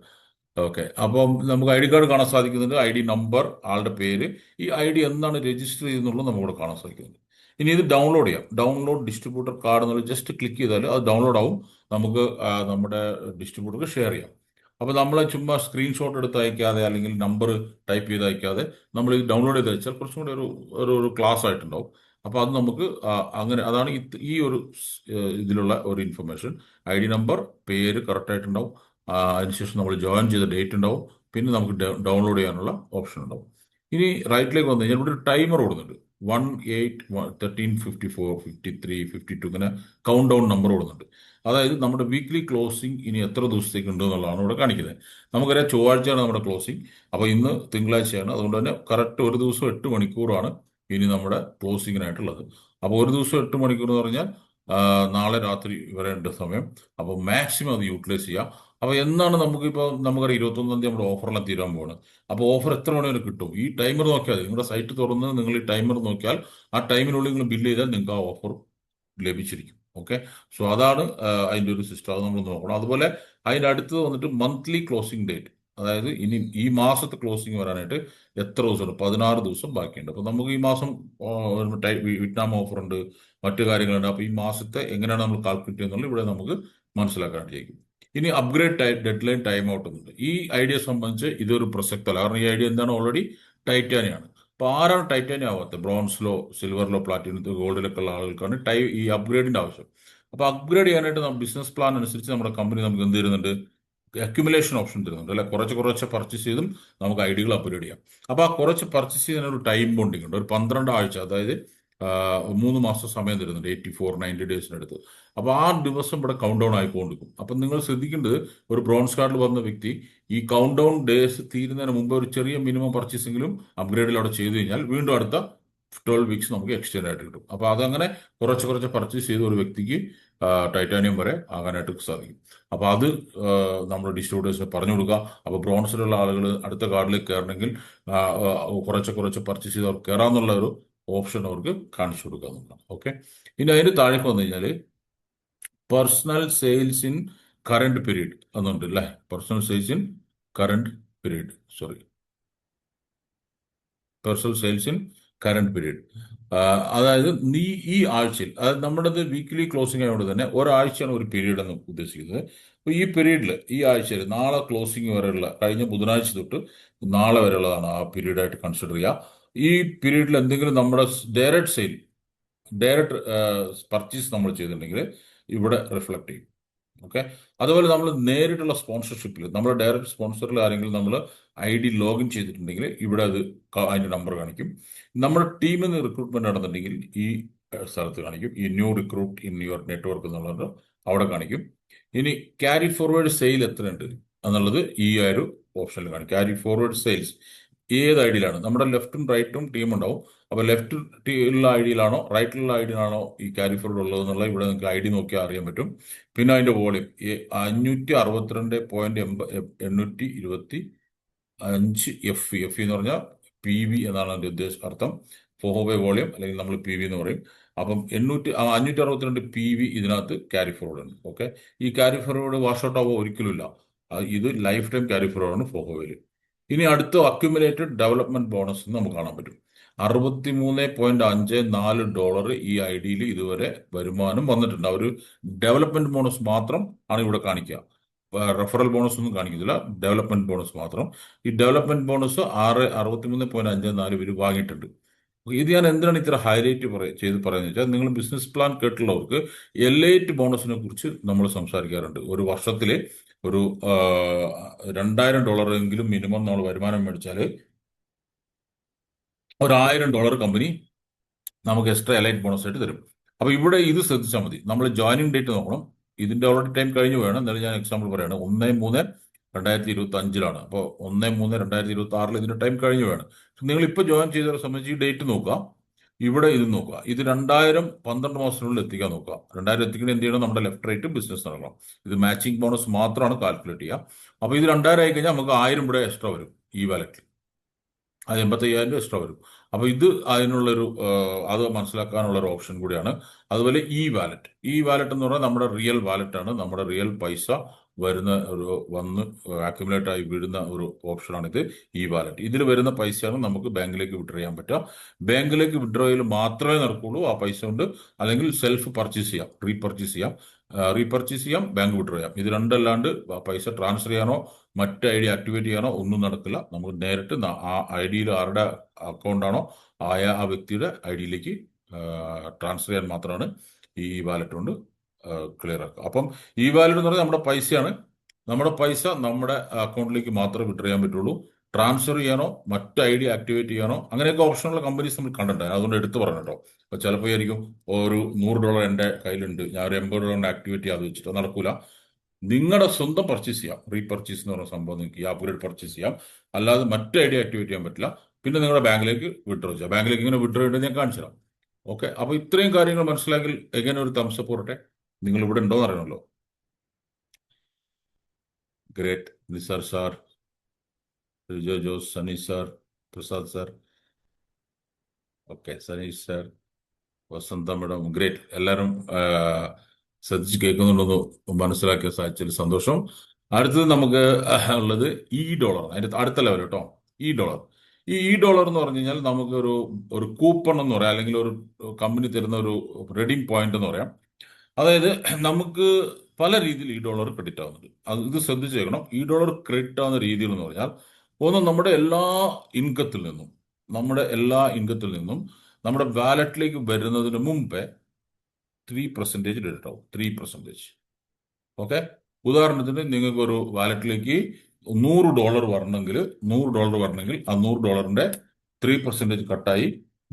ഓക്കെ, അപ്പം നമുക്ക് ID കാർഡ് കാണാൻ സാധിക്കുന്നുണ്ട്. ID നമ്പർ, ആളുടെ പേര്, ഈ ID എന്നാണ് രജിസ്റ്റർ ചെയ്തെന്നുള്ളത് നമുക്കിവിടെ കാണാൻ സാധിക്കുന്നുണ്ട്. ഇനി ഇത് ഡൗൺലോഡ് ചെയ്യാം. ഡൗൺലോഡ് ഡിസ്ട്രിബ്യൂട്ടർ കാർഡ് എന്നുള്ള ജസ്റ്റ് ക്ലിക്ക് ചെയ്താൽ അത് ഡൗൺലോഡ് ആവും. നമുക്ക് നമ്മുടെ ഡിസ്ട്രിബ്യൂട്ടർക്ക് ഷെയർ ചെയ്യാം. അപ്പോൾ നമ്മൾ ചുമ്മാ സ്ക്രീൻഷോട്ട് എടുത്ത് അയക്കാതെ അല്ലെങ്കിൽ നമ്പർ ടൈപ്പ് ചെയ്ത് അയക്കാതെ നമ്മൾ ഇത് ഡൗൺലോഡ് ചെയ്ത് അയച്ചാൽ കുറച്ചും കൂടി ഒരു ക്ലാസ് ആയിട്ടുണ്ടാവും. അപ്പോൾ അത് നമുക്ക് അങ്ങനെ, അതാണ് ഈ ഒരു ഇതിലുള്ള ഒരു ഇൻഫർമേഷൻ. ID നമ്പർ, പേര് കറക്റ്റ് ആയിട്ടുണ്ടാവും. അതിനുശേഷം നമ്മൾ ജോയിൻ ചെയ്ത ഡേറ്റ് ഉണ്ടാവും. പിന്നെ നമുക്ക് ഡൗൺലോഡ് ചെയ്യാനുള്ള ഓപ്ഷൻ ഉണ്ടാവും. ഇനി റൈറ്റിലേക്ക് വന്നു കഴിഞ്ഞാൽ ഇവിടെ ഒരു ടൈമർ കൊടുക്കുന്നുണ്ട്. 1 8 13 54 53 52 ഇങ്ങനെ കൗണ്ട് ഡൗൺ നമ്പർ കൊടുക്കുന്നുണ്ട്. അതായത് നമ്മുടെ വീക്ക്ലി ക്ലോസിംഗ് ഇനി എത്ര ദിവസത്തേക്ക് ഉണ്ട് എന്നുള്ളതാണ് ഇവിടെ കാണിക്കുന്നത്. നമുക്കറിയാം ചൊവ്വാഴ്ചയാണ് നമ്മുടെ ക്ലോസിംഗ്. അപ്പോൾ ഇന്ന് തിങ്കളാഴ്ചയാണ്. അതുകൊണ്ട് തന്നെ കറക്റ്റ് ഒരു ദിവസം 8 മണിക്കൂറാണ് ഇനി നമ്മുടെ ക്ലോസിങ്ങിനായിട്ടുള്ളത്. അപ്പോൾ ഒരു ദിവസം 8 മണിക്കൂർ എന്ന് പറഞ്ഞാൽ നാളെ രാത്രി വരെ ഉണ്ട് സമയം. അപ്പോൾ മാക്സിമം അത് യൂട്ടിലൈസ് ചെയ്യാം. അപ്പോൾ എന്നാണ് നമുക്കിപ്പോൾ നമുക്കറിയാം 21-ാം തീയതി നമ്മുടെ ഓഫറെല്ലാം തീരാൻ പോവാണ്. അപ്പോൾ ഓഫർ എത്ര മണി വരെ കിട്ടും? ഈ ടൈമർ നോക്കിയാൽ മതി. നിങ്ങളുടെ സൈറ്റ് തുറന്ന് നിങ്ങൾ ഈ ടൈമർ നോക്കിയാൽ ആ ടൈമിനുള്ളിൽ നിങ്ങൾ ബില്ല് ചെയ്താൽ നിങ്ങൾക്ക് ആ ഓഫർ ലഭിച്ചിരിക്കും. ഓക്കെ, സോ അതാണ് അതിൻ്റെ ഒരു സിസ്റ്റം. അത് നമ്മൾ നോക്കണം. അതുപോലെ അതിൻ്റെ അടുത്തത് വന്നിട്ട് മന്ത്ലി ക്ലോസിംഗ് ഡേറ്റ്. അതായത് ഇനി ഈ മാസത്തെ ക്ലോസിംഗ് വരാനായിട്ട് എത്ര ദിവസമുണ്ട്? 16 ദിവസം ബാക്കിയുണ്ട്. അപ്പോൾ നമുക്ക് ഈ മാസം വിറ്റ്നാം ഓഫർ ഉണ്ട്, മറ്റു കാര്യങ്ങളുണ്ട്. അപ്പോൾ ഈ മാസത്തെ എങ്ങനെയാണ് നമ്മൾ കാൽക്കുലേറ്റ് ചെയ്യുന്നത് ഇവിടെ നമുക്ക് മനസ്സിലാക്കാനായിരിക്കും. ഇനി upgrade dead line time out ഉണ്ട്. ഈ ഐഡിയ സംബന്ധിച്ച് ഇതൊരു പ്രസക്തമല്ല. കാരണം ഈ ഐഡിയ എന്താണ്? ഓൾറെഡി ടൈറ്റാനിയാണ്. അപ്പോൾ ആരാണ് ടൈറ്റാനിയം ആവാത്തത്? ബ്രോൺസിലോ സിൽവറിലോ പ്ലാറ്റിനത്തിലോ ഗോൾഡിലൊക്കെ ഉള്ള ആളുകൾക്കാണ് ഈ അപ്ഗ്രേഡിന്റെ ആവശ്യം. അപ്പോൾ അപ്ഗ്രേഡ് ചെയ്യാനായിട്ട് നമ്മൾ ബിസിനസ് പ്ലാൻ അനുസരിച്ച് നമ്മുടെ കമ്പനി നമുക്ക് എന്ത് തരുന്നുണ്ട്? അക്യുമുലേഷൻ ഓപ്ഷൻ തരുന്നുണ്ട്. അല്ലെ, കുറച്ച് കുറച്ച് പർച്ചേസ് ചെയ്തും നമുക്ക് ഐഡികൾ അപ്ഗ്രേഡ് ചെയ്യാം. അപ്പോൾ ആ കുറച്ച് പർച്ചേസ് ചെയ്യുന്ന ഒരു ടൈം ബോണ്ടിങ് ഉണ്ട്. ഒരു 12 ആഴ്ച, അതായത് 3 മാസം സമയം തരുന്നുണ്ട്. 90 ഡേയ്സിനടുത്ത്. അപ്പോൾ ആ ദിവസം ഇവിടെ കൗണ്ട് ഡൗൺ ആയിക്കൊണ്ടിരിക്കും. അപ്പം നിങ്ങൾ ശ്രദ്ധിക്കേണ്ടത്, ഒരു ബ്രോൺസ് കാർഡിൽ വന്ന വ്യക്തി ഈ കൗണ്ട് ഡൗൺ ഡേയ്സ് തീരുന്നതിന് മുമ്പ് ഒരു ചെറിയ മിനിമം പർച്ചേസെങ്കിലും അപ്ഗ്രേഡിൽ അവിടെ ചെയ്തു കഴിഞ്ഞാൽ വീണ്ടും അടുത്ത 12 വീക്സ് നമുക്ക് എക്സ്റ്റെൻഡ് ആയിട്ട് കിട്ടും. അപ്പോൾ അതങ്ങനെ കുറച്ച് കുറച്ച് പർച്ചേസ് ചെയ്ത ഒരു വ്യക്തിക്ക് ടൈറ്റാനിയം വരെ ആകാനായിട്ട് സാധിക്കും. അപ്പോൾ അത് നമ്മുടെ ഡിസ്ട്രിബ്യൂട്ടേഴ്സിന് പറഞ്ഞു കൊടുക്കുക. അപ്പോൾ ബ്രോൺസിലുള്ള ആളുകൾ അടുത്ത കാർഡിലേക്ക് കയറണമെങ്കിൽ കുറച്ച് കുറച്ച് പർച്ചേസ് ചെയ്ത് അവർക്ക് കയറാമെന്നുള്ള ഒരു ഓപ്ഷൻ അവർക്ക് കാണിച്ചു കൊടുക്കുക എന്നുള്ളതാണ്. ഓക്കെ, ഇനി അതിന് താഴേക്ക് വന്നു കഴിഞ്ഞാൽ personal sales in current period എന്നുണ്ട് അല്ലേ. Personal sales in current period, sorry, personal sales in current period. അതായത് ഈ ആഴ്ചയിൽ, അതായത് നമ്മുടേത് വീക്ക്ലി ക്ലോസിംഗ് ആയതുകൊണ്ട് തന്നെ ഒരാഴ്ചയാണ് ഒരു പീരീഡ് എന്ന് ഉദ്ദേശിക്കുന്നത്. അപ്പോൾ ഈ പീരീഡിൽ, ഈ ആഴ്ചയിൽ നാളെ ക്ലോസിംഗ് വരെയുള്ള, കഴിഞ്ഞ ബുധനാഴ്ച തൊട്ട് നാളെ വരെയുള്ളതാണ് ആ പീരീഡായിട്ട് കൺസിഡർ ചെയ്യുക. ഈ പീരീഡിൽ എന്തെങ്കിലും നമ്മുടെ ഡയറക്റ്റ് പർച്ചേസ് നമ്മൾ ചെയ്തിട്ടുണ്ടെങ്കിൽ ഇവിടെ റിഫ്ലക്ട് ചെയ്യും. ഓക്കെ, അതുപോലെ നമ്മൾ നേരിട്ടുള്ള സ്പോൺസർഷിപ്പിൽ, നമ്മുടെ ഡയറക്റ്റ് സ്പോൺസറിൽ ആരെങ്കിലും നമ്മൾ ID ലോഗിൻ ചെയ്തിട്ടുണ്ടെങ്കിൽ ഇവിടെ അത് അതിൻ്റെ നമ്പർ കാണിക്കും. നമ്മുടെ ടീമിൽ നിന്ന് റിക്രൂട്ട്മെന്റ് നടന്നിട്ടുണ്ടെങ്കിൽ ഈ സ്ഥലത്ത് കാണിക്കും. ഈ new recruit in your network എന്നുള്ളത് അവിടെ കാണിക്കും. ഇനി ക്യാരി ഫോർവേഡ് സെയിൽ എത്രയുണ്ട് എന്നുള്ളത് ഈ ഒരു ഓപ്ഷനിൽ കാണിക്കും. ക്യാരി ഫോർവേഡ് സെയിൽസ് ഏത് ഐഡിയിലാണ്? നമ്മുടെ ലെഫ്റ്റും റൈറ്റും ടീം ഉണ്ടാവും. അപ്പോൾ ലെഫ്റ്റ് ഉള്ള ഐഡിയിലാണോ റൈറ്റിലുള്ള ഐഡിയിലാണോ ഈ ക്യാരി ഫോർവേഡ് ഉള്ളത് എന്നുള്ള ഇവിടെ നിങ്ങൾക്ക് ID നോക്കിയാൽ അറിയാൻ പറ്റും. പിന്നെ അതിന്റെ വോളിയം 562.825 എന്ന് പറഞ്ഞാൽ PV എന്നാണ് അതിന്റെ അർത്ഥം. ഫോർവേ വോളിയം, അല്ലെങ്കിൽ നമ്മൾ PV എന്ന് പറയും. അപ്പം 562 PV ഇതിനകത്ത് ക്യാരി ഫോർവേഡ് ഉണ്ട്. ഓക്കെ, ഈ ക്യാരി ഫോർവേഡ് വാഷ് ഔട്ട് ആവുക ഒരിക്കലുമില്ല. ഇത് ലൈഫ് ടൈം ക്യാരി ഫോർവേഡ് ആണ് ഫോർവേയിൽ. ഇനി അടുത്ത അക്യുമുലേറ്റഡ് ഡെവലപ്മെന്റ് ബോണസ് നമുക്ക് കാണാൻ പറ്റും. $63.54 ഈ ഐ ഡിയിൽ ഇതുവരെ വരുമാനം വന്നിട്ടുണ്ട്. ആ ഒരു ഡെവലപ്മെന്റ് ബോണസ് മാത്രം ആണ് ഇവിടെ കാണിക്കുക. റെഫറൽ ബോണസ് ഒന്നും കാണിക്കുന്നില്ല, ഡെവലപ്മെന്റ് ബോണസ് മാത്രം. ഈ ഡെവലപ്മെന്റ് ബോണസ് 63.54 ഇവർ വാങ്ങിയിട്ടുണ്ട്. ഇത് ഞാൻ എന്തിനാണ് ഇത്ര ഹൈലൈറ്റ് ചെയ്ത് പറയുന്നത് വെച്ചാൽ, നിങ്ങൾ ബിസിനസ് പ്ലാൻ കേട്ടുള്ളവർക്ക് എലൈറ്റ് ബോണസിനെ കുറിച്ച് നമ്മൾ സംസാരിക്കാറുണ്ട്. ഒരു വർഷത്തിൽ ഒരു $2,000 എങ്കിലും മിനിമം നമ്മൾ വരുമാനം മേടിച്ചാൽ $1,000 കമ്പനി നമുക്ക് എക്സ്ട്രാ എലൈറ്റ് ബോണസ് ആയിട്ട് തരും. അപ്പൊ ഇവിടെ ഇത് ശ്രദ്ധിച്ചാൽ മതി. നമ്മൾ ജോയിനിങ് ഡേറ്റ് നോക്കണം. ഇതിന്റെ ഓൾറെഡി ടൈം കഴിഞ്ഞു വേണം. എന്നാലും ഞാൻ എക്സാമ്പിൾ പറയാണ്, 1/3/2025 അപ്പോൾ 1/3/2026 ഇതിന്റെ ടൈം കഴിഞ്ഞു വേണം. നിങ്ങൾ ഇപ്പോൾ ജോയിൻ ചെയ്തവരെ സംബന്ധിച്ച് ഈ ഡേറ്റ് നോക്കുക, ഇവിടെ ഇത് നോക്കുക. ഇത് 2000 12 മാസത്തിനുള്ളിൽ എത്തിക്കാൻ നോക്കുക. 2000 എത്തിക്കണ എന്ത് ചെയ്യണം? നമ്മുടെ ലെഫ്റ്റ് റൈറ്റ് ബിസിനസ് നടക്കണം. ഇത് മാച്ചിങ് ബോണസ് മാത്രമാണ് കാൽക്കുലേറ്റ് ചെയ്യുക. അപ്പോൾ ഇത് 2000 ആയി കഴിഞ്ഞാൽ നമുക്ക് 1000 ഇവിടെ എക്സ്ട്രാ വരും ഈ വാലറ്റിൽ. അത് 85,000 എക്സ്ട്രാ വരും. അപ്പോൾ ഇത് അതിനുള്ളൊരു അത് മനസ്സിലാക്കാനുള്ള ഒരു ഓപ്ഷൻ കൂടിയാണ്. അതുപോലെ ഈ വാലറ്റ് എന്ന് പറഞ്ഞാൽ നമ്മുടെ റിയൽ വാലറ്റ് ആണ്. നമ്മുടെ റിയൽ പൈസ വരുന്ന വന്ന് അക്യുമുലേറ്റ് ആയി വീഴുന്ന ഒരു ഓപ്ഷനാണിത്, ഈ വാലറ്റ്. ഇതിൽ വരുന്ന പൈസയാണ് നമുക്ക് ബാങ്കിലേക്ക് വിഡ്രോ ചെയ്യാൻ പറ്റുക. ബാങ്കിലേക്ക് വിഡ്രോ ചെയ്യൽ മാത്രമേ നടക്കുള്ളൂ ആ പൈസ കൊണ്ട്. അല്ലെങ്കിൽ സെൽഫ് പർച്ചേസ് ചെയ്യാം, റീപർച്ചേസ് ചെയ്യാം, ബാങ്ക് വിഡ്രോ ചെയ്യാം. ഇത് രണ്ടല്ലാണ്ട് പൈസ ട്രാൻസ്ഫർ ചെയ്യാനോ മറ്റ് ഐ ഡി ആക്ടിവേറ്റ് ചെയ്യാനോ ഒന്നും നടക്കില്ല. നമുക്ക് നേരിട്ട് ആ ഐ ഡിയിൽ ആരുടെ അക്കൗണ്ടാണോ ആ വ്യക്തിയുടെ ഐ ഡിയിലേക്ക് ട്രാൻസ്ഫർ ചെയ്യാൻ മാത്രമാണ് ഈ വാലറ്റ് കൊണ്ട് ക്ലിയർ ആക്കുക. അപ്പം ഈ വാലറ്റ് എന്ന് പറഞ്ഞാൽ നമ്മുടെ പൈസയാണ്. നമ്മുടെ പൈസ നമ്മുടെ അക്കൗണ്ടിലേക്ക് മാത്രമേ വിഡ്രോ ചെയ്യാൻ പറ്റുള്ളൂ. ട്രാൻസ്ഫർ ചെയ്യാനോ മറ്റ് ഐ ഡി ആക്ടിവേറ്റ് ചെയ്യാനോ അങ്ങനെയൊക്കെ ഓപ്ഷനുള്ള കമ്പനീസ് നമ്മൾ കണ്ടിട്ടുണ്ട്. അതുകൊണ്ട് എടുത്ത് പറഞ്ഞു കേട്ടോ. അപ്പോൾ ചിലപ്പോൾ ആയിരിക്കും ഒരു $100 എൻ്റെ കയ്യിലുണ്ട്, ഞാൻ ഒരു $80 ആക്ടിവേറ്റ് ചെയ്യാതെ വെച്ചിട്ട് നടക്കൂല. നിങ്ങളുടെ സ്വന്തം പർച്ചേസ് ചെയ്യാം. റീപർച്ചേസ് എന്ന് പറയുന്ന സംഭവം നിങ്ങൾക്ക് ഈ അപ്ഗ്രേഡ് പർച്ചേസ് ചെയ്യാം. അല്ലാതെ മറ്റു ഐ ഡി ആക്ടിവേറ്റ് ചെയ്യാൻ പറ്റില്ല. പിന്നെ നിങ്ങളുടെ ബാങ്കിലേക്ക് വിഡ്രോ ചെയ്യാം. ബാങ്കിലേക്ക് ഇങ്ങനെ വിഡ്രോ ചെയ്യേണ്ടത് ഞാൻ കാണിച്ചു തരാം. ഓക്കെ, അപ്പോൾ ഇത്രയും കാര്യങ്ങൾ മനസ്സിലാക്കി എങ്ങനെ ഒരു തംസപ്പ് പോരട്ടെ. നിങ്ങൾ ഇവിടെ ഉണ്ടോന്ന് അറിയണമല്ലോ. Great. Nisar sir, Rijo Jose, Sani sir, Prasad sir, okay, Sanish sir, Vasantha madam, great. എല്ലാവരും ശ്രദ്ധിച്ച് കേൾക്കുന്നുണ്ടെന്ന് മനസ്സിലാക്കിയ സാധിച്ചതിൽ സന്തോഷം. അടുത്തത് നമുക്ക് ഉള്ളത് $, അതിന്റെ അടുത്ത ലെവൽ കേട്ടോ. $. എന്ന് പറഞ്ഞു കഴിഞ്ഞാൽ നമുക്ക് ഒരു കൂപ്പൺ എന്ന് പറയാം, അല്ലെങ്കിൽ ഒരു കമ്പനി തരുന്ന ഒരു റെഡീം പോയിന്റ് എന്ന് പറയാം. അതായത് നമുക്ക് പല രീതിയിൽ $, ക്രെഡിറ്റ് ആവുന്നുണ്ട്. ഇത് ശ്രദ്ധിച്ചേക്കണം. $, ക്രെഡിറ്റ് ആവുന്ന രീതികൾ എന്ന് പറഞ്ഞാൽ, ഒന്ന് നമ്മുടെ എല്ലാ ഇൻകത്തിൽ നിന്നും നമ്മുടെ വാലറ്റിലേക്ക് വരുന്നതിന് മുമ്പേ 3% ക്രെഡിറ്റ് ആവും. 3%. ഓക്കെ, ഉദാഹരണത്തിന് നിങ്ങൾക്ക് ഒരു വാലറ്റിലേക്ക് $100 വരണമെങ്കിൽ ആ $100 3% കട്ടായി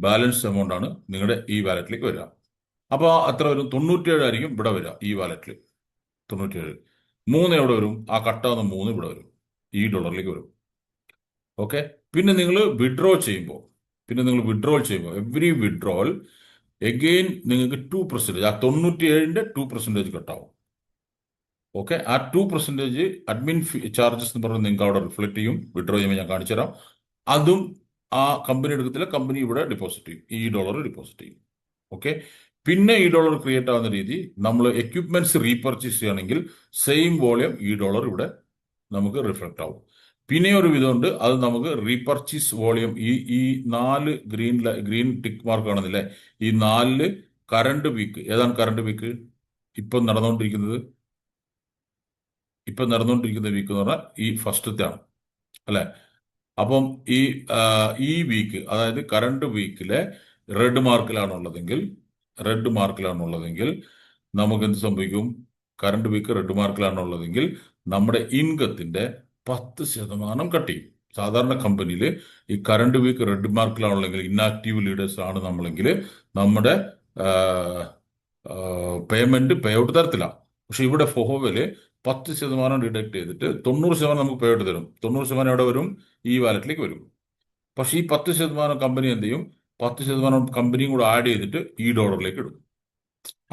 ബാലൻസ് എമൗണ്ട് ആണ് നിങ്ങളുടെ ഈ വാലറ്റിലേക്ക് വരിക. അപ്പോൾ അത്ര വരും, 97 ആയിരിക്കും ഇവിടെ വരിക ഈ വാലറ്റിൽ. 97 3 എവിടെ വരും? ആ കട്ടാവുന്ന 3 ഇവിടെ വരും, ഈ $ലേക്ക് വരും. ഓക്കെ, പിന്നെ നിങ്ങൾ വിഡ്രോ ചെയ്യുമ്പോൾ എവറി വിഡ്രോവൽ എഗെയിൻ നിങ്ങൾക്ക് 2%, ആ 97ന്റെ 2% കട്ടാവും. ഓക്കെ, ആ 2% അഡ്മിൻ ചാർജസ് എന്ന് പറഞ്ഞാൽ നിങ്ങൾക്ക് അവിടെ റിഫ്ലക്ട് ചെയ്യും. വിഡ്രോ ചെയ്യുമ്പോൾ ഞാൻ കാണിച്ചു തരാം. അതും ആ കമ്പനി എടുക്കത്തില്ല, കമ്പനി ഇവിടെ ഡെപ്പോസിറ്റ് ചെയ്യും, ഈ $, ഡെപ്പോസിറ്റ് ചെയ്യും. ഓക്കെ, പിന്നെ $, ക്രിയേറ്റ് ആവുന്ന രീതി, നമ്മൾ എക്യുപ്മെന്റ്സ് റീപർച്ചേസ് ചെയ്യുകയാണെങ്കിൽ സെയിം വോളിയം $, ഇവിടെ നമുക്ക് റിഫ്ലക്ട് ആവും. പിന്നെ ഒരു വിധമുണ്ട്, അത് നമുക്ക് റീപർച്ചേസ് വോളിയം, ഈ 4 ഗ്രീൻ ടിക്ക് മാർക്ക് കാണുന്നില്ലേ, ഈ 4 കറണ്ട് വീക്ക്. ഏതാണ് കറണ്ട് വീക്ക്? ഇപ്പം നടന്നുകൊണ്ടിരിക്കുന്ന വീക്ക് എന്ന് പറഞ്ഞാൽ ഈ ഫസ്റ്റത്തെ ആണ് അല്ലെ. അപ്പം ഈ വീക്ക്, അതായത് കറണ്ട് വീക്കിലെ റെഡ് മാർക്കിലാണുള്ളതെങ്കിൽ നമുക്ക് എന്ത് സംഭവിക്കും? കറണ്ട് വീക്ക് റെഡ് മാർക്കിലാണുള്ളതെങ്കിൽ നമ്മുടെ ഇൻകത്തിന്റെ 10% കട്ട് ചെയ്യും. സാധാരണ കമ്പനിയിൽ ഈ കറണ്ട് വീക്ക് റെഡ് മാർക്കിലാണുള്ളെങ്കിൽ, ഇന്നാക്റ്റീവ് ലീഡേഴ്സ് ആണ് നമ്മളെങ്കിൽ, നമ്മുടെ പേ ഔട്ട് തരത്തില്ല. പക്ഷെ ഇവിടെ ഫോഹോവല് 10% ഡിഡക്ട് ചെയ്തിട്ട് 90% നമുക്ക് പേ ഔട്ട് തരും. 90% എവിടെ വരും? ഈ വാലറ്റിലേക്ക് വരും. പക്ഷെ ഈ 10% കമ്പനി എന്ത് ചെയ്യും? 10% കമ്പനിയും കൂടെ ആഡ് ചെയ്തിട്ട് ഈ $ലേക്ക് ഇടും.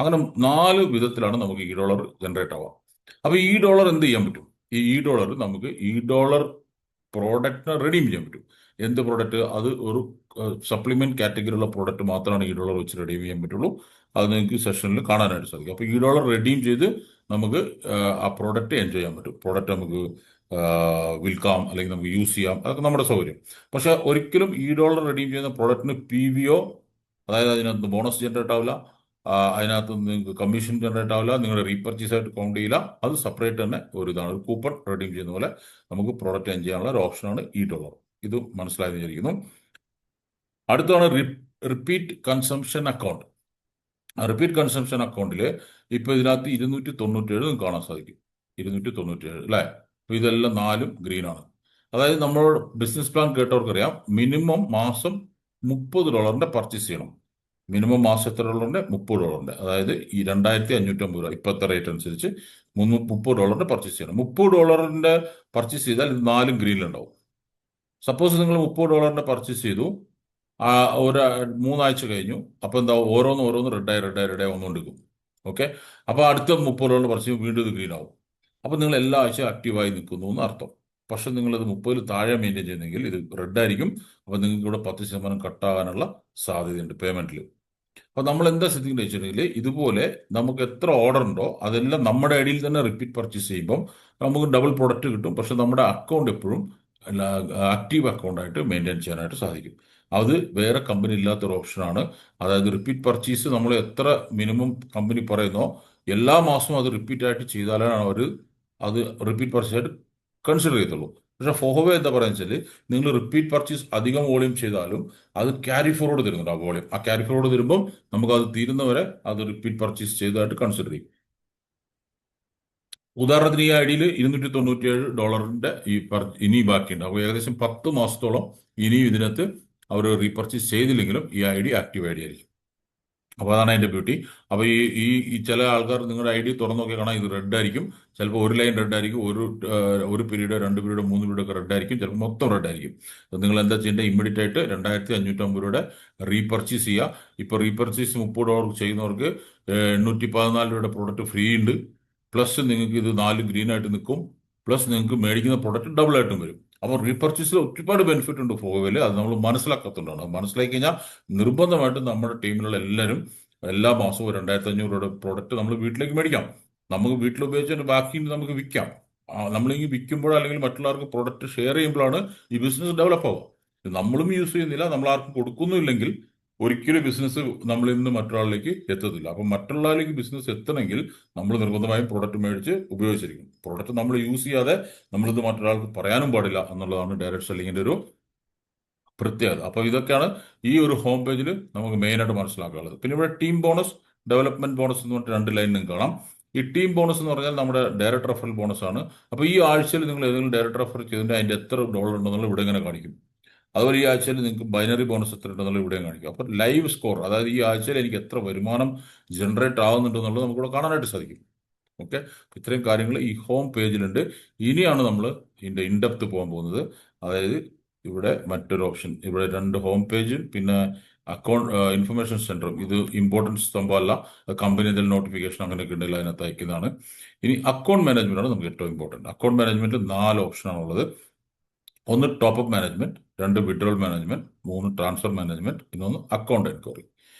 അങ്ങനെ 4 വിധത്തിലാണ് നമുക്ക് ഈ $, ജനറേറ്റ് ആവുക. അപ്പൊ ഈ $, എന്ത് ചെയ്യാൻ പറ്റും? ഈ $, നമുക്ക് പ്രോഡക്റ്റിനെ റെഡീം ചെയ്യാൻ പറ്റും. എന്ത് പ്രോഡക്റ്റ്? അത് ഒരു സപ്ലിമെന്റ് കാറ്റഗറിയുള്ള പ്രോഡക്റ്റ് മാത്രമാണ് ഈ $, വെച്ച് റെഡീം ചെയ്യാൻ പറ്റുള്ളൂ. അത് നിങ്ങൾക്ക് സെഷനിൽ കാണാനായിട്ട് സാധിക്കും. അപ്പോൾ ഈ $, റെഡീം ചെയ്ത് നമുക്ക് ആ പ്രോഡക്റ്റ് എൻജോയ് ചെയ്യാൻ പറ്റും. പ്രോഡക്റ്റ് നമുക്ക് വിൽക്കാം, അല്ലെങ്കിൽ നമുക്ക് യൂസ് ചെയ്യാം, അതൊക്കെ നമ്മുടെ സൗകര്യം. പക്ഷെ ഒരിക്കലും $1 റെഡീം ചെയ്യുന്ന പ്രോഡക്റ്റിന് PVO, അതായത് അതിനകത്ത് ബോണസ് ജനറേറ്റ് ആവില്ല, അതിനകത്ത് നിങ്ങൾക്ക് കമ്മീഷൻ ജനറേറ്റ് ആവില്ല, നിങ്ങളുടെ റീപർച്ചേസ് ആയിട്ട് കൗണ്ട് ചെയ്യില്ല. അത് സെപ്പറേറ്റ് തന്നെ ഒരു ഇതാണ്, ഒരു കൂപ്പൺ റെഡീം ചെയ്യുന്ന പോലെ നമുക്ക് പ്രോഡക്റ്റ് എൻ ചെയ്യാനുള്ള ഒരു ഓപ്ഷനാണ് $1. ഇത് മനസ്സിലായി വിചാരിക്കുന്നു. അടുത്താണ് repeat consumption account. Repeat consumption അക്കൗണ്ടിൽ ഇപ്പോൾ ഇതിനകത്ത് 297 നിങ്ങൾക്ക് കാണാൻ സാധിക്കും. 297 അല്ലേ? അപ്പോൾ ഇതെല്ലാം 4 ഗ്രീനാണ്. അതായത് നമ്മൾ ബിസിനസ് പ്ലാൻ കേട്ടവർക്കറിയാം, മിനിമം മാസം $30 പർച്ചേസ് ചെയ്യണം. മിനിമം മാസം എത്ര ഡോളറിന്റെ? $30. അതായത് ഈ 2550 ഇപ്പോഴത്തെ റേറ്റ് അനുസരിച്ച് $30 പർച്ചേസ് ചെയ്യണം. $30 പർച്ചേസ് ചെയ്താൽ ഇത് 4 ഗ്രീനിലുണ്ടാവും. സപ്പോസ് നിങ്ങൾ $30 പർച്ചേസ് ചെയ്തു, ഒരു 3 ആഴ്ച കഴിഞ്ഞു, അപ്പോൾ എന്താ, ഓരോന്ന് റെഡായി വന്നുകൊണ്ടിരിക്കും. ഓക്കെ, അപ്പോൾ അടുത്ത $30 പർച്ചേസ് വീണ്ടും ഇത് ഗ്രീൻ ആവും. അപ്പോൾ നിങ്ങൾ എല്ലാ ആഴ്ചയും ആക്റ്റീവായി നിൽക്കുന്നു എന്ന് അർത്ഥം. പക്ഷെ നിങ്ങളത് 30 താഴെ മെയിൻറ്റെയിൻ ചെയ്യുന്നെങ്കിൽ ഇത് റെഡായിരിക്കും. അപ്പോൾ നിങ്ങൾക്ക് ഇവിടെ 10% കട്ടാകാനുള്ള സാധ്യതയുണ്ട് പേയ്മെന്റിൽ. അപ്പോൾ നമ്മൾ എന്താ ശ്രദ്ധിക്കുന്നത് വെച്ചിട്ടുണ്ടെങ്കിൽ, ഇതുപോലെ നമുക്ക് എത്ര ഓർഡർ ഉണ്ടോ അതെല്ലാം നമ്മുടെ ഐഡിയിൽ തന്നെ റിപ്പീറ്റ് പർച്ചേസ് ചെയ്യുമ്പം നമുക്ക് ഡബിൾ പ്രൊഡക്റ്റ് കിട്ടും. പക്ഷെ നമ്മുടെ അക്കൗണ്ട് എപ്പോഴും ആക്റ്റീവ് അക്കൗണ്ടായിട്ട് മെയിൻറ്റെയിൻ ചെയ്യാനായിട്ട് സാധിക്കും. അത് വേറെ കമ്പനി ഇല്ലാത്തൊരു ഓപ്ഷനാണ്. അതായത് റിപ്പീറ്റ് പർച്ചേസ് നമ്മൾ എത്ര മിനിമം കമ്പനി പറയുന്നോ എല്ലാ മാസവും അത് റിപ്പീറ്റ് ആയിട്ട് ചെയ്താലാണ് അവർ അത് റിപ്പീറ്റ് പർച്ചേസ് ആയിട്ട് കൺസിഡർ ചെയ്യത്തുള്ളൂ. പക്ഷെ ഫോഹോവേ എന്താ പറയുക വെച്ചാൽ, നിങ്ങൾ റിപ്പീറ്റ് പർച്ചേസ് അധികം വോളിയം ചെയ്താലും അത് ക്യാരി ഫോർവേഡ് തരുന്നുണ്ട്. ആ വോളിയം, ആ ക്യാരി ഫോർവേഡ് തരുമ്പോൾ നമുക്ക് അത് തീരുന്നവരെ അത് റിപ്പീറ്റ് പർച്ചേസ് ചെയ്തതായിട്ട് കൺസിഡർ ചെയ്യും. ഉദാഹരണത്തിന് ഈ ഐഡിയിൽ $297 ഇനി ബാക്കിയുണ്ട്. അപ്പോൾ ഏകദേശം 10 മാസത്തോളം ഇനിയും ഇതിനകത്ത് അവർ റീപർച്ചേസ് ചെയ്തില്ലെങ്കിലും ഈ ID ആക്റ്റീവ് ID ആയിരിക്കും. അപ്പോൾ അതാണ് അതിന്റെ ബ്യൂട്ടി. അപ്പോൾ ഈ ചില ആൾക്കാർ നിങ്ങളുടെ ID തുറന്നു നോക്കിയാൽ കാണാം, ഇത് റെഡ് ആയിരിക്കും. ചിലപ്പോൾ ഒരു ലൈൻ റെഡ് ആയിരിക്കും, ഒരു പീരീഡ്, 2 പീരീഡ്, 3 പീരീഡ് ഒക്കെ റെഡ് ആയിരിക്കും, ചിലപ്പോൾ മൊത്തം റെഡ് ആയിരിക്കും. അപ്പോൾ നിങ്ങൾ എന്താ ചെയ്യേണ്ടത്, ഇമ്മീഡിയറ്റ് ആയിട്ട് $2550 റീപർച്ചേസ് ചെയ്യുക. ഇപ്പോൾ റീപർച്ചേസ് $30 ചെയ്യുന്നവർക്ക് $814 പ്രോഡക്റ്റ് ഫ്രീ ഉണ്ട്. പ്ലസ് നിങ്ങൾക്ക് ഇത് 4 ഗ്രീൻ ആയിട്ട് നിൽക്കും. പ്ലസ് നിങ്ങൾക്ക് മേടിക്കുന്ന പ്രോഡക്റ്റ് ഡബിൾ ആയിട്ടും വരും. അപ്പോൾ റീപർച്ചേസിൽ ഒരുപാട് ബെനിഫിറ്റ് ഉണ്ട് ഫോവയിൽ. അത് നമ്മൾ മനസ്സിലാക്കത്തുണ്ടാണ്. അത് മനസ്സിലാക്കി കഴിഞ്ഞാൽ നിർബന്ധമായിട്ടും നമ്മുടെ ടീമിലുള്ള എല്ലാവരും എല്ലാ മാസവും $2500 പ്രോഡക്റ്റ് നമ്മൾ വീട്ടിലേക്ക് മേടിക്കാം. നമുക്ക് വീട്ടിൽ ഉപയോഗിച്ചിട്ട് ബാക്കി നമുക്ക് വിൽക്കാം. നമ്മളിങ്ങനെ വിൽക്കുമ്പോൾ അല്ലെങ്കിൽ മറ്റുള്ളവർക്ക് പ്രോഡക്റ്റ് ഷെയർ ചെയ്യുമ്പോഴാണ് ഈ ബിസിനസ് ഡെവലപ്പ് ആവുക. നമ്മളും യൂസ് ചെയ്യുന്നില്ല, നമ്മൾ ആർക്കും കൊടുക്കുന്നുമില്ലെങ്കിൽ ഒരിക്കലും ബിസിനസ് നമ്മളിൽ നിന്ന് മറ്റൊരാളിലേക്ക് എത്തത്തില്ല. അപ്പം മറ്റുള്ളവരിലേക്ക് ബിസിനസ് എത്തണമെങ്കിൽ നമ്മൾ നിർബന്ധമായും പ്രോഡക്റ്റ് മേടിച്ച് ഉപയോഗിച്ചിരിക്കും. പ്രോഡക്റ്റ് നമ്മൾ യൂസ് ചെയ്യാതെ നമ്മളിത് മറ്റൊരാൾക്ക് പറയാനും പാടില്ല എന്നുള്ളതാണ് ഡയറക്റ്റ് സെല്ലിങ്ങിന്റെ ഒരു പ്രത്യേകത. അപ്പോൾ ഇതൊക്കെയാണ് ഈ ഒരു ഹോം പേജിൽ നമുക്ക് മെയിനായിട്ട് മനസ്സിലാക്കാനുള്ളത്. പിന്നെ ഇവിടെ ടീം ബോണസ്, ഡെവലപ്മെന്റ് ബോണസ് എന്ന് പറഞ്ഞിട്ട് 2 ലൈൻ നിങ്ങൾക്ക് കാണാം. ഈ ടീം ബോണസ് എന്ന് പറഞ്ഞാൽ നമ്മുടെ ഡയറക്റ്റ് റെഫറൽ ബോണസ് ആണ്. അപ്പോൾ ഈ ആഴ്ചയിൽ നിങ്ങൾ ഏതെങ്കിലും ഡയറക്റ്റ് റെഫർ ചെയ്തിട്ട് അതിന്റെ എത്ര ഡോളർ ഉണ്ടെന്നുള്ള ഇവിടെ ഇങ്ങനെ കാണിക്കും. അതുപോലെ ഈ ആഴ്ചയിൽ നിങ്ങൾക്ക് ബൈനറി ബോണസ് എത്ര ഉണ്ടെന്നുള്ള ഇവിടെയും കാണിക്കും. അപ്പോൾ ലൈവ് സ്കോർ, അതായത് ഈ ആഴ്ചയിൽ എനിക്ക് എത്ര വരുമാനം ജനറേറ്റ് ആവുന്നുണ്ടെന്നുള്ളത് നമുക്കിവിടെ കാണാനായിട്ട് സാധിക്കും. ഓക്കെ, ഇത്രയും കാര്യങ്ങൾ ഈ ഹോം പേജിലുണ്ട്. ഇനിയാണ് നമ്മൾ ഇതിന്റെ ഇൻഡെപ്ത് പോകാൻ പോകുന്നത്. അതായത് ഇവിടെ മറ്റൊരു ഓപ്ഷൻ, ഇവിടെ 2 ഹോം പേജും പിന്നെ അക്കൗണ്ട് ഇൻഫർമേഷൻ സെന്ററും. ഇത് ഇമ്പോർട്ടൻസ് സംഭവമല്ല, കമ്പനി എന്തെങ്കിലും നോട്ടിഫിക്കേഷൻ അങ്ങനെയൊക്കെ ഉണ്ടെങ്കിൽ അതിനകത്ത് അയക്കുന്നതാണ്. ഇനി അക്കൗണ്ട് മാനേജ്മെന്റ് ആണ് നമുക്ക് ഏറ്റവും ഇമ്പോർട്ടൻറ്റ്. അക്കൗണ്ട് മാനേജ്മെന്റ് 4 ഓപ്ഷനാണ് ഉള്ളത്. 1 top management, 2 withdrawal management, 3 transfer management, പിന്നെ അക്കൗണ്ട് എൻക്വയറി.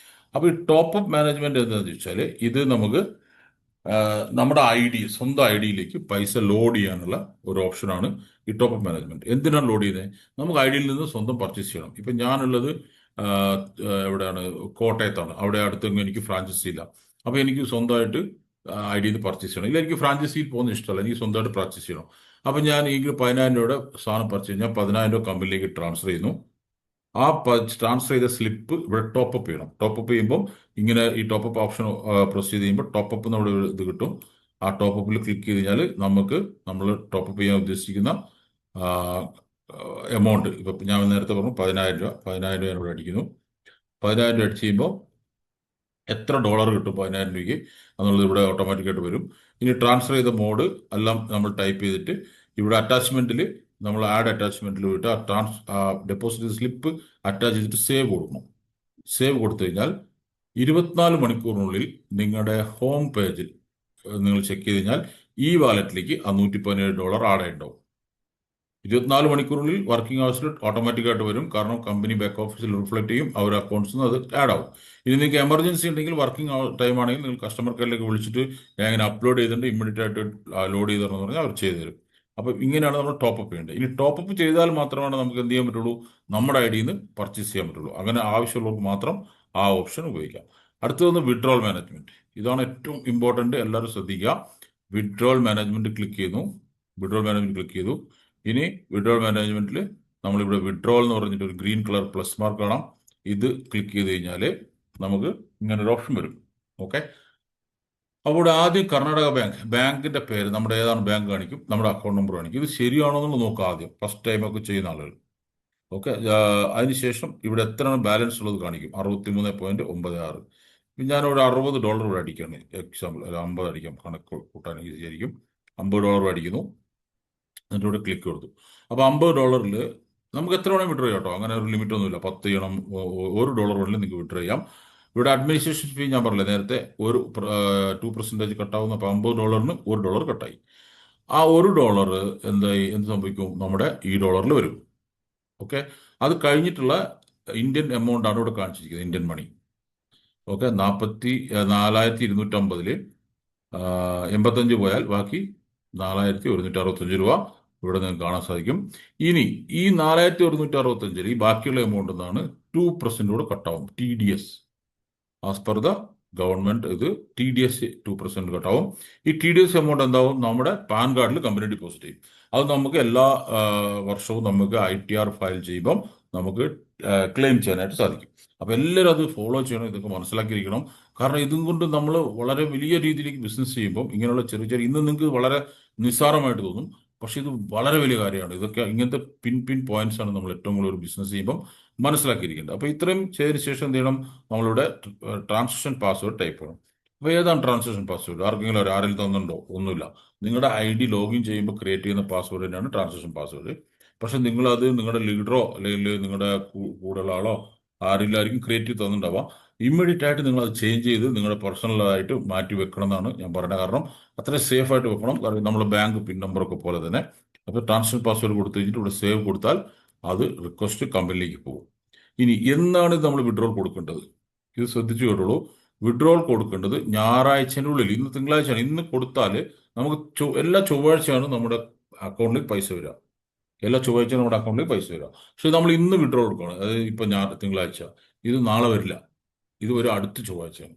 അപ്പോൾ ഈ ടോപ്പ് മാനേജ്മെന്റ് എന്താണെന്ന് വെച്ചാൽ, ഇത് നമുക്ക് നമ്മുടെ സ്വന്തം ഐഡിയിലേക്ക് പൈസ ലോഡ് ചെയ്യാനുള്ള ഒരു ഓപ്ഷനാണ് ഈ ടോപ്പ് മാനേജ്മെന്റ്. എന്തിനാണ് ലോഡ് ചെയ്യുന്നത്? നമുക്ക് ഐഡിയിൽ നിന്ന് സ്വന്തം പർച്ചേസ് ചെയ്യണം. ഇപ്പം ഞാനുള്ളത് എവിടെയാണ്, കോട്ടയത്താണ്. അവിടെ അടുത്തെങ്കിലും എനിക്ക് ഫ്രാഞ്ചൈസി ഇല്ല. അപ്പോൾ എനിക്ക് സ്വന്തമായിട്ട് ഐഡിയിൽ നിന്ന് പർച്ചേസ് ചെയ്യണം. ഇല്ല, എനിക്ക് ഫ്രാഞ്ചൈസിയിൽ പോകുന്ന ഇഷ്ടമല്ല, എനിക്ക് സ്വന്തമായിട്ട് പർച്ചേസ് ചെയ്യണം. അപ്പം ഞാൻ ഈ $10,000 സാധനം പർച്ചേസ് ചെയ്ത് ഞാൻ $10,000 കമ്പനിയിലേക്ക് ട്രാൻസ്ഫർ ചെയ്യുന്നു. ആ ട്രാൻസ്ഫർ ചെയ്ത സ്ലിപ്പ് ഇവിടെ ടോപ്പപ്പ് ചെയ്യണം. ടോപ്പപ്പ് ചെയ്യുമ്പോൾ ഇങ്ങനെ ഈ ടോപ്പപ്പ് ഓപ്ഷൻ പ്രൊസീഡ് ചെയ്യുമ്പോൾ ടോപ്പപ്പ് നമ്മുടെ ഇത് കിട്ടും. ആ ടോപ്പപ്പിൽ ക്ലിക്ക് ചെയ്ത് കഴിഞ്ഞാൽ നമുക്ക് നമ്മൾ ടോപ്പപ്പ് ചെയ്യാൻ ഉദ്ദേശിക്കുന്ന എമൗണ്ട്, ഇപ്പം ഞാൻ നേരത്തെ പറഞ്ഞു $10,000 ഞാൻ ഇവിടെ അടിക്കുന്നു. 10,000 അടിച്ച് ചെയ്യുമ്പോൾ എത്ര ഡോളർ കിട്ടും 10,000 രൂപയ്ക്ക് എന്നുള്ളത് ഇവിടെ ഓട്ടോമാറ്റിക്കായിട്ട് വരും. ഇനി ട്രാൻസ്ഫർ ചെയ്ത മോഡ് എല്ലാം നമ്മൾ ടൈപ്പ് ചെയ്തിട്ട് ഇവിടെ അറ്റാച്ച്മെന്റിൽ നമ്മൾ ആഡ് അറ്റാച്ച്മെന്റിൽ പോയിട്ട് ഡെപ്പോസിറ്റ് സ്ലിപ്പ് അറ്റാച്ച് ചെയ്തിട്ട് സേവ് കൊടുക്കണം. സേവ് കൊടുത്തു കഴിഞ്ഞാൽ 24 മണിക്കൂറിനുള്ളിൽ നിങ്ങളുടെ ഹോം പേജിൽ നിങ്ങൾ ചെക്ക് ചെയ്ത് കഴിഞ്ഞാൽ ഈ വാലറ്റിലേക്ക് ആ $117 ആഡ് ഉണ്ടാവും. 24 മണിക്കൂറിനുള്ളിൽ വർക്കിംഗ് അവേഴ്സിൽ ഓട്ടോമാറ്റിക്കായിട്ട് വരും. കാരണം കമ്പനി ബാക്ക് ഓഫീസിൽ റിഫ്ലക്ട് ചെയ്യും, അവരുടെ അക്കൗണ്ട്സിൽ നിന്ന് അത് ആഡ് ആവും. ഇനി നിങ്ങൾക്ക് എമർജൻസി ഉണ്ടെങ്കിൽ, വർക്കിംഗ് ടൈം ആണെങ്കിൽ നിങ്ങൾ കസ്റ്റമർ കെയറിലേക്ക് വിളിച്ചിട്ട് ഞാൻ ഇങ്ങനെ അപ്ലോഡ് ചെയ്തിട്ടുണ്ട്, ഇമ്മീഡിയറ്റ് ആയിട്ട് ലോഡ് ചെയ്ത് തരണമെന്ന് പറഞ്ഞാൽ അവർ ചെയ്തു തരും. അപ്പോൾ ഇങ്ങനെയാണ് നമ്മൾ ടോപ്പ് അപ്പ് ചെയ്യേണ്ടത്. ഇനി ടോപ്പ് അപ്പ് ചെയ്താൽ മാത്രമാണ് നമുക്ക് എന്ത് ചെയ്യാൻ പറ്റുള്ളൂ, നമ്മുടെ ഐഡിയിൽ നിന്ന് പർച്ചേസ് ചെയ്യാൻ പറ്റുള്ളൂ. അങ്ങനെ ആവശ്യമുള്ളവർക്ക് മാത്രം ആ ഓപ്ഷൻ ഉപയോഗിക്കാം. അടുത്തതൊന്ന് വിഡ്രോൾ മാനേജ്മെന്റ്. ഇതാണ് ഏറ്റവും ഇമ്പോർട്ടന്റ്, എല്ലാവരും ശ്രദ്ധിക്കുക. വിഡ്രോൾ മാനേജ്മെന്റ് ക്ലിക്ക് ചെയ്യുന്നു. വിഡ്രോൾ മാനേജ്മെന്റ് ക്ലിക്ക് ചെയ്തു. ഇനി വിഡ്രോൾ മാനേജ്മെന്റിൽ നമ്മളിവിടെ വിഡ്രോൾ എന്ന് പറഞ്ഞിട്ട് ഒരു ഗ്രീൻ കളർ പ്ലസ് മാർക്ക് കാണാം. ഇത് ക്ലിക്ക് ചെയ്ത് കഴിഞ്ഞാൽ നമുക്ക് ഇങ്ങനെ ഒരു ഓപ്ഷൻ വരും. ഓക്കെ, അപ്പോൾ ആദ്യം കർണാടക ബാങ്കിന്റെ പേര്, നമ്മുടെ ഏതാണ് ബാങ്ക് കാണിക്കും, നമ്മുടെ അക്കൗണ്ട് നമ്പർ കാണിക്കും. ഇത് ശരിയാണോ എന്നുള്ളത് നോക്കുക ആദ്യം, ഫസ്റ്റ് ടൈം ഒക്കെ ചെയ്യുന്ന ആളുകൾ. ഓക്കെ, അതിനുശേഷം ഇവിടെ എത്രയാണ് ബാലൻസ് ഉള്ളത് കാണിക്കും, 63.96. ഞാനിവിടെ $60 ഇവിടെ അടിക്കുകയാണ്, എക്സാമ്പിൾ. അല്ല, 50 അടിക്കാം, കണക്ക് കൂട്ടാൻ ഈസി ആയിരിക്കും. $50 അടിക്കുന്നു, എന്നിട്ട് ഇവിടെ ക്ലിക്ക് കൊടുത്തു. അപ്പോൾ $50 നമുക്ക് എത്ര വേണമെങ്കിൽ വിഡ്രോ ചെയ്യാം കേട്ടോ, അങ്ങനെ ഒരു ലിമിറ്റ് ഒന്നുമില്ല. 10 ചെയ്യണം, $1 വേണമെങ്കിൽ നിങ്ങൾക്ക് വിഡ്രോ ചെയ്യാം. ഇവിടെ അഡ്മിനിസ്ട്രേഷൻ ഫീ ഞാൻ പറഞ്ഞില്ല നേരത്തെ, 2% കട്ടാവുന്ന. അപ്പോൾ $50ന് $1 കട്ടായി. ആ $1 എന്തായി, എന്ത് സംഭവിക്കും, നമ്മുടെ ഈ ഡോളറിൽ വരും. ഓക്കെ, അത് കഴിഞ്ഞിട്ടുള്ള ഇന്ത്യൻ എമൗണ്ട് ആണ് ഇവിടെ കാണിച്ചിരിക്കുന്നത്, ഇന്ത്യൻ മണി. ഓക്കെ, 44,250 85 പോയാൽ ബാക്കി 4,165 ഇവിടെ നിങ്ങൾക്ക് കാണാൻ സാധിക്കും. ഇനി ഈ 4,165 ഈ ബാക്കിയുള്ള എമൗണ്ട് എന്നാണ് 2% കൂടെ കട്ടാവും, TDS. As per the government ഇത് TDS 2% കട്ടാവും. ഈ TDS എമൗണ്ട് എന്താവും, നമ്മുടെ പാൻ കാർഡിൽ കമ്പനി ഡെപ്പോസിറ്റ് ചെയ്യും. അത് നമുക്ക് എല്ലാ വർഷവും നമുക്ക് ITR ഫയൽ ചെയ്യുമ്പം നമുക്ക് ക്ലെയിം ചെയ്യാനായിട്ട് സാധിക്കും. അപ്പോൾ എല്ലാവരും അത് ഫോളോ ചെയ്യണം, ഇതൊക്കെ മനസ്സിലാക്കിയിരിക്കണം. കാരണം ഇതും കൊണ്ട് നമ്മൾ വളരെ വലിയ രീതിയിലേക്ക് ബിസിനസ് ചെയ്യുമ്പോൾ ഇങ്ങനെയുള്ള ചെറിയ ചെറിയ, ഇന്ന് നിങ്ങൾക്ക് വളരെ നിസ്സാരമായിട്ട് തോന്നും, പക്ഷെ ഇത് വളരെ വലിയ കാര്യമാണ്. ഇതൊക്കെ ഇങ്ങനത്തെ പിൻ പോയിന്റ്സ് ആണ് നമ്മൾ ഏറ്റവും കൂടുതൽ ഒരു ബിസിനസ് ചെയ്യുമ്പോൾ മനസ്സിലാക്കിയിരിക്കേണ്ടത്. അപ്പോൾ ഇത്രയും ചെയ്തതിന് ശേഷം എന്ത് ചെയ്യണം, നമ്മളിവിടെ ട്രാൻസാക്ഷൻ പാസ്വേഡ് ടൈപ്പ് ചെയ്യണം. അപ്പോൾ ഏതാണ് ട്രാൻസാക്ഷൻ പാസ്വേഡ്, ആർക്കെങ്കിലും ആരെങ്കിലും തന്നുണ്ടോ, ഒന്നുമില്ല. നിങ്ങളുടെ ID ലോഗിൻ ചെയ്യുമ്പോൾ ക്രിയേറ്റ് ചെയ്യുന്ന പാസ്വേഡ് തന്നെയാണ് ട്രാൻസാക്ഷൻ പാസ്വേഡ്. പക്ഷെ നിങ്ങളത് നിങ്ങളുടെ ലീഡറോ അല്ലെങ്കിൽ നിങ്ങളുടെ കൂടെയുള്ള ആളോ ആരെല്ലാവർക്കും ക്രിയേറ്റ് ചെയ്ത് തന്നിട്ടുണ്ടാവാം. ഇമ്മീഡിയറ്റ് ആയിട്ട് നിങ്ങൾ അത് ചേഞ്ച് ചെയ്ത് നിങ്ങളുടെ പേഴ്സണലായിട്ട് മാറ്റി വെക്കണം എന്നാണ് ഞാൻ പറയുന്നത്. കാരണം അത്രയും സേഫ് ആയിട്ട് വെക്കണം. കാരണം നമ്മൾ ബാങ്ക് പിൻ നമ്പറൊക്കെ പോലെ തന്നെ. അപ്പോൾ ട്രാൻസാക്ഷൻ പാസ്വേഡ് കൊടുത്തു കഴിഞ്ഞിട്ട് ഇവിടെ സേവ് കൊടുത്താൽ അത് റിക്വസ്റ്റ് കമ്പനിയിലേക്ക് പോകും. ഇനി എന്നാണ് ഇത് നമ്മൾ വിഡ്രോൾ കൊടുക്കേണ്ടത്, ഇത് ശ്രദ്ധിച്ചു കേട്ടോളൂ. വിഡ്രോൾ കൊടുക്കേണ്ടത് ഞായറാഴ്ചനുള്ളിൽ, ഇന്ന് തിങ്കളാഴ്ചയാണ്, ഇന്ന് കൊടുത്താൽ നമുക്ക് എല്ലാ ചൊവ്വാഴ്ചയാണ് നമ്മുടെ അക്കൗണ്ടിൽ പൈസ വരിക. എല്ലാ ചൊവ്വാഴ്ചയും നമ്മുടെ അക്കൗണ്ടിൽ പൈസ വരിക. പക്ഷെ നമ്മൾ ഇന്ന് വിഡ്രോൾ കൊടുക്കണം, അതായത് ഇപ്പം തിങ്കളാഴ്ച, ഇത് നാളെ വരില്ല, ഇത് ഒരു അടുത്ത ചൊവ്വാഴ്ചയാണ്.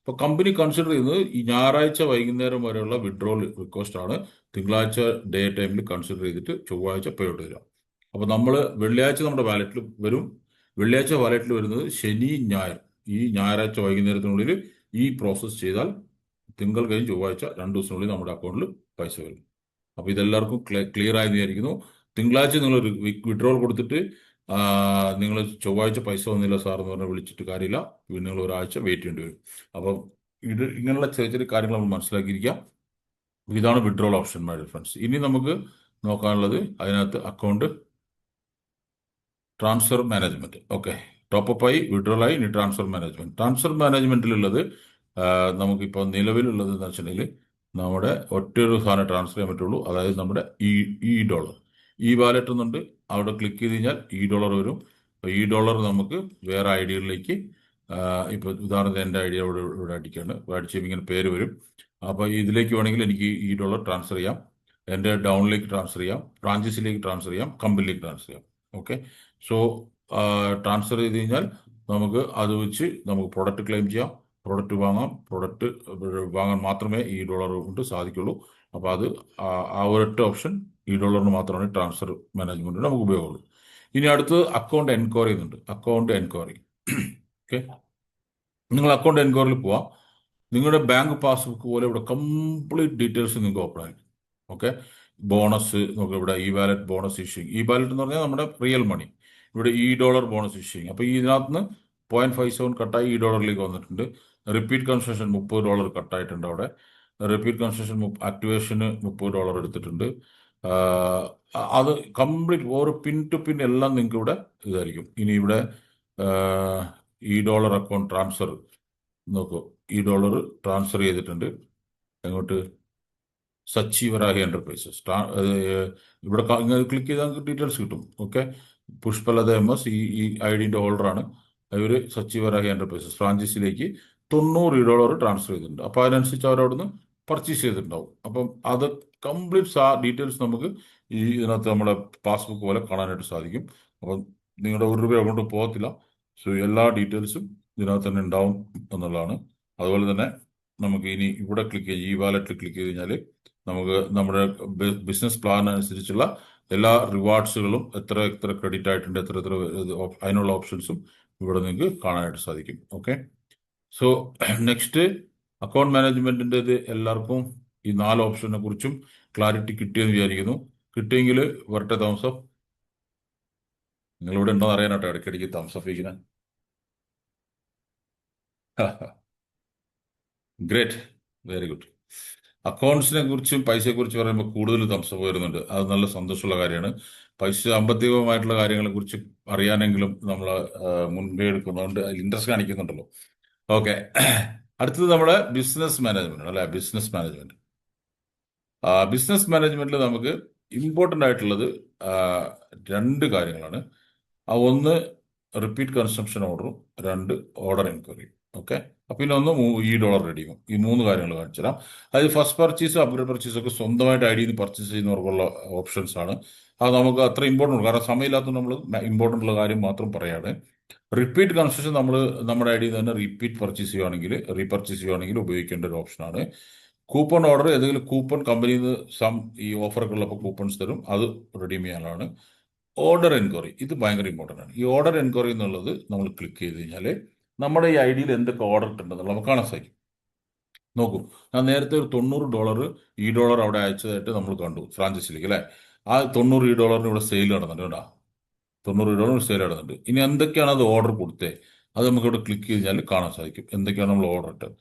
അപ്പോൾ കമ്പനി കൺസിഡർ ചെയ്യുന്നത് ഈ ഞായറാഴ്ച വൈകുന്നേരം വരെയുള്ള വിഡ്രോൾ റിക്വസ്റ്റ് ആണ് തിങ്കളാഴ്ച ഡേ ടൈമിൽ കൺസിഡർ ചെയ്തിട്ട് ചൊവ്വാഴ്ച പേ ഔട്ട് തരിക. അപ്പോൾ നമ്മൾ വെള്ളിയാഴ്ച നമ്മുടെ വാലറ്റിൽ വരും. വെള്ളിയാഴ്ച വാലറ്റിൽ വരുന്നത് ശനി ഞായർ, ഈ ഞായറാഴ്ച വൈകുന്നേരത്തിനുള്ളിൽ ഈ പ്രോസസ്സ് ചെയ്താൽ തിങ്കൾ കഴിഞ്ഞ് ചൊവ്വാഴ്ച 2 ദിവസത്തിനുള്ളിൽ നമ്മുടെ അക്കൗണ്ടിൽ പൈസ വരും. അപ്പോൾ ഇതെല്ലാവർക്കും ക്ലിയർ ആയി വിചാരിക്കുന്നു. തിങ്കളാഴ്ച നിങ്ങൾ വിഡ്രോൾ കൊടുത്തിട്ട് നിങ്ങൾ ചൊവ്വാഴ്ച പൈസ വന്നില്ല സാർ എന്ന് പറഞ്ഞാൽ വിളിച്ചിട്ട് കാര്യമില്ല, പിന്നെ നിങ്ങൾ ഒരാഴ്ച വെയിറ്റ് ചെയ്യേണ്ടി വരും. അപ്പം ഇത് ഇങ്ങനെയുള്ള ചെറിയ ചെറിയ കാര്യങ്ങൾ നമ്മൾ മനസ്സിലാക്കിയിരിക്കാം. ഇതാണ് withdrawal option, my dear friends. ഇനി നമുക്ക് നോക്കാനുള്ളത് അതിനകത്ത് account transfer management. Okay, top ആയി, വിഡ്രോൾ ആയി, ഇനി ട്രാൻസ്ഫർ മാനേജ്മെന്റ്. ട്രാൻസ്ഫർ മാനേജ്മെന്റിലുള്ളത് നമുക്കിപ്പോൾ നിലവിലുള്ളത് എന്ന് വെച്ചിട്ടുണ്ടെങ്കിൽ നമ്മുടെ ഒറ്റൊരു സാധനം ട്രാൻസ്ഫർ ചെയ്യാൻ പറ്റുള്ളൂ, അതായത് നമ്മുടെ ഈ ഡോളർ. ഈ വാലറ്റ് എന്നുണ്ട്, അവിടെ ക്ലിക്ക് ചെയ്ത് കഴിഞ്ഞാൽ $1 വരും. അപ്പോൾ $1 നമുക്ക് വേറെ ഐഡിയകളിലേക്ക്, ഇപ്പോൾ ഉദാഹരണത്തിന് എൻ്റെ ഐഡിയ ഇവിടെ അടിക്കുകയാണ്, അടിച്ച് ഇങ്ങനെ പേര് വരും. അപ്പോൾ ഇതിലേക്ക് വേണമെങ്കിൽ എനിക്ക് $1 ട്രാൻസ്ഫർ ചെയ്യാം, എൻ്റെ ഡൗണിലേക്ക് ട്രാൻസ്ഫർ ചെയ്യാം, ബ്രാഞ്ചസിലേക്ക് ട്രാൻസ്ഫർ ചെയ്യാം, കമ്പനിയിലേക്ക് ട്രാൻസ്ഫർ ചെയ്യാം. ഓക്കെ, സോ ട്രാൻസ്ഫർ ചെയ്ത് കഴിഞ്ഞാൽ നമുക്ക് അത് വെച്ച് നമുക്ക് പ്രൊഡക്റ്റ് ക്ലെയിം ചെയ്യാം, പ്രൊഡക്റ്റ് വാങ്ങാം. പ്രൊഡക്റ്റ് വാങ്ങാൻ മാത്രമേ $1 കൊണ്ട് സാധിക്കുള്ളൂ. അപ്പോൾ അത് ആ ഒരൊറ്റ ഓപ്ഷൻ $1 മാത്രമാണ് ട്രാൻസ്ഫർ മാനേജ്മെന്റിന് നമുക്ക് ഉപയോഗമുള്ളൂ. ഇനി അടുത്തത് അക്കൗണ്ട് എൻക്വയറി എന്നുണ്ട്. Account enquiry. ഓക്കെ, നിങ്ങൾ അക്കൗണ്ട് എൻക്വയറിയിൽ പോവാം. നിങ്ങളുടെ ബാങ്ക് പാസ്ബുക്ക് പോലെ ഇവിടെ കംപ്ലീറ്റ് ഡീറ്റെയിൽസ് നിങ്ങൾക്ക് ഓപ്പൺ ആയിരിക്കും. ഓക്കെ, ബോണസ് നമുക്ക് ഇവിടെ e wallet bonus issuing. E wallet എന്ന് പറഞ്ഞാൽ നമ്മുടെ റിയൽ മണി. ഇവിടെ $1 ബോണസ് ഇഷ്യൂയിങ്. അപ്പോൾ ഇതിനകത്ത് നിന്ന് 0.57 കട്ടായി $1 വന്നിട്ടുണ്ട്. Repeat concession $30 കട്ടായിട്ടുണ്ട്. അവിടെ റിപ്പീറ്റ് കൺസെഷൻ ആക്ടിവേഷന് $30 എടുത്തിട്ടുണ്ട്. അത് കംപ്ലീറ്റ് ഓരോ പിൻ ടു പിൻ എല്ലാം നിങ്ങൾക്ക് ഇവിടെ ഇതായിരിക്കും. ഇനി ഇവിടെ $1 അക്കൗണ്ട് ട്രാൻസ്ഫർ നോക്കൂ, $1 ട്രാൻസ്ഫർ ചെയ്തിട്ടുണ്ട്. എങ്ങോട്ട്? സച്ചി വരാഹി എന്റർപ്രൈസസ്. ഇവിടെ ഇങ്ങനെ ക്ലിക്ക് ചെയ്താൽ നമുക്ക് ഡീറ്റെയിൽസ് കിട്ടും. ഓക്കെ, പുഷ്പലത MS ഈ ഐഡിന്റെ ഹോൾഡറാണ്. ഇവർ സച്ചി വരാഹി എന്റർപ്രൈസസ് ഫ്രാഞ്ചൈസിലേക്ക് $90 ട്രാൻസ്ഫർ ചെയ്തിട്ടുണ്ട്. അപ്പോൾ അതിനനുസരിച്ച് അവരവിടുന്ന് പർച്ചേസ് ചെയ്തിട്ടുണ്ടാവും. അപ്പം അത് കംപ്ലീറ്റ് ഡീറ്റെയിൽസ് നമുക്ക് ഇതിനകത്ത് നമ്മുടെ പാസ്ബുക്ക് പോലെ കാണാനായിട്ട് സാധിക്കും. അപ്പം നിങ്ങളുടെ ഒരു രൂപ അങ്ങോട്ട് പോകത്തില്ല. സോ എല്ലാ ഡീറ്റെയിൽസും ഇതിനകത്ത് തന്നെ ഉണ്ടാവും എന്നുള്ളതാണ്. അതുപോലെ തന്നെ നമുക്ക് ഇനി ഇവിടെ ക്ലിക്ക് ചെയ്ത് ഈ വാലറ്റിൽ ക്ലിക്ക് ചെയ്ത് കഴിഞ്ഞാൽ നമുക്ക് നമ്മുടെ ബിസിനസ് പ്ലാൻ അനുസരിച്ചുള്ള എല്ലാ റിവാർഡ്സുകളും എത്ര എത്ര ക്രെഡിറ്റ് ആയിട്ടുണ്ട്, എത്ര എത്ര അതിനുള്ള ഓപ്ഷൻസും ഇവിടെ നിങ്ങൾക്ക് കാണാനായിട്ട് സാധിക്കും. ഓക്കെ, സോ നെക്സ്റ്റ് അക്കൗണ്ട് മാനേജ്മെന്റിൻ്റെ ഇത് എല്ലാവർക്കും ഈ 4 ഓപ്ഷനെ കുറിച്ചും ക്ലാരിറ്റി കിട്ടിയെന്ന് വിചാരിക്കുന്നു. കിട്ടിയെങ്കിൽ വരട്ടെ തംസ് അപ്പ്. നിങ്ങളിവിടെ ഉണ്ടോ എന്ന് അറിയാനാട്ടോ ഇടയ്ക്കിടയ്ക്ക് തംസ് അപ്പ് ഇരിക്കുന്നത്. Great, very good. അക്കൗണ്ട്സിനെ കുറിച്ചും പൈസയെക്കുറിച്ച് പറയുമ്പോൾ കൂടുതൽ തംസ് അപ്പ് വരുന്നുണ്ട്. അത് നല്ല സന്തോഷമുള്ള കാര്യമാണ്. പൈസ സാമ്പത്തികമായിട്ടുള്ള കാര്യങ്ങളെ കുറിച്ച് അറിയാനെങ്കിലും നമ്മൾ മുൻപേ എടുക്കുന്നുണ്ട്, ഇൻട്രസ്റ്റ് കാണിക്കുന്നുണ്ടല്ലോ. ഓക്കെ, അടുത്തത് നമ്മുടെ ബിസിനസ് മാനേജ്മെന്റ് അല്ലെ. ബിസിനസ് മാനേജ്മെന്റ്, ബിസിനസ് മാനേജ്മെന്റിൽ നമുക്ക് ഇമ്പോർട്ടൻ്റ് ആയിട്ടുള്ളത് 2 കാര്യങ്ങളാണ്. ഒന്ന് റിപ്പീറ്റ് കൺസംഷൻ ഓർഡറും, 2 ഓർഡർ എൻക്വയറി. ഓക്കെ, പിന്നെ ഒന്ന് $1 റെഡിയും. ഈ 3 കാര്യങ്ങൾ കാണിച്ചു തരാം. അതായത് ഫസ്റ്റ് പർച്ചേസ്, അപ്ഗ്രേഡ് പർച്ചേസ് ഒക്കെ സ്വന്തമായിട്ട് ഐഡിയിൽ നിന്ന് പർച്ചേസ് ചെയ്യുന്നവർക്കുള്ള ഓപ്ഷൻസ് ആണ്. അത് നമുക്ക് അത്ര ഇമ്പോർട്ടൻ്റ്, കാരണം സമയമില്ലാത്ത നമ്മൾ ഇമ്പോർട്ടൻ്റ് ഉള്ള കാര്യം മാത്രം പറയാണ്. റിപ്പീറ്റ് കൺസെഷൻ നമ്മൾ നമ്മുടെ ഐഡിയിൽ തന്നെ റിപ്പീറ്റ് പർച്ചേസ് ചെയ്യുകയാണെങ്കിൽ, റീപർച്ചേസ് ചെയ്യുകയാണെങ്കിൽ ഉപയോഗിക്കേണ്ട ഒരു ഓപ്ഷനാണ്. കൂപ്പൺ ഓർഡർ, ഏതെങ്കിലും കൂപ്പൺ കമ്പനിയിൽ നിന്ന് ഈ ഓഫറൊക്കെ ഉള്ളപ്പോൾ കൂപ്പൺസ് തരും, അത് റെഡീം ചെയ്യാനാണ്. ഓർഡർ എൻക്വയറി, ഇത് ഭയങ്കര ഇമ്പോർട്ടൻ്റ് ആണ്. ഈ ഓർഡർ എൻക്വയറി എന്നുള്ളത് നമ്മൾ ക്ലിക്ക് ചെയ്ത് കഴിഞ്ഞാൽ നമ്മുടെ ഈ ഐഡിയിൽ എന്തൊക്കെ ഓർഡർ ഇട്ടുണ്ടെന്നുള്ളത് നമുക്ക് കാണാൻ സാധിക്കും. നോക്കൂ, ഞാൻ നേരത്തെ ഒരു $90 $1 അവിടെ അയച്ചതായിട്ട് നമ്മൾ കണ്ടു ഫ്രാഞ്ചൈസിലേക്ക് അല്ലേ. ആ $90 ഇവിടെ സെയിൽ നടന്നുണ്ട് കേട്ടോ. $90 സെയിൽ നടന്നുണ്ട്. ഇനി എന്തൊക്കെയാണ് അത് ഓർഡർ കൊടുത്തത്, അത് നമുക്ക് ഇവിടെ ക്ലിക്ക് ചെയ്ത് കഴിഞ്ഞാൽ കാണാൻ സാധിക്കും എന്തൊക്കെയാണ് നമ്മൾ ഓർഡർ ഇട്ടത്.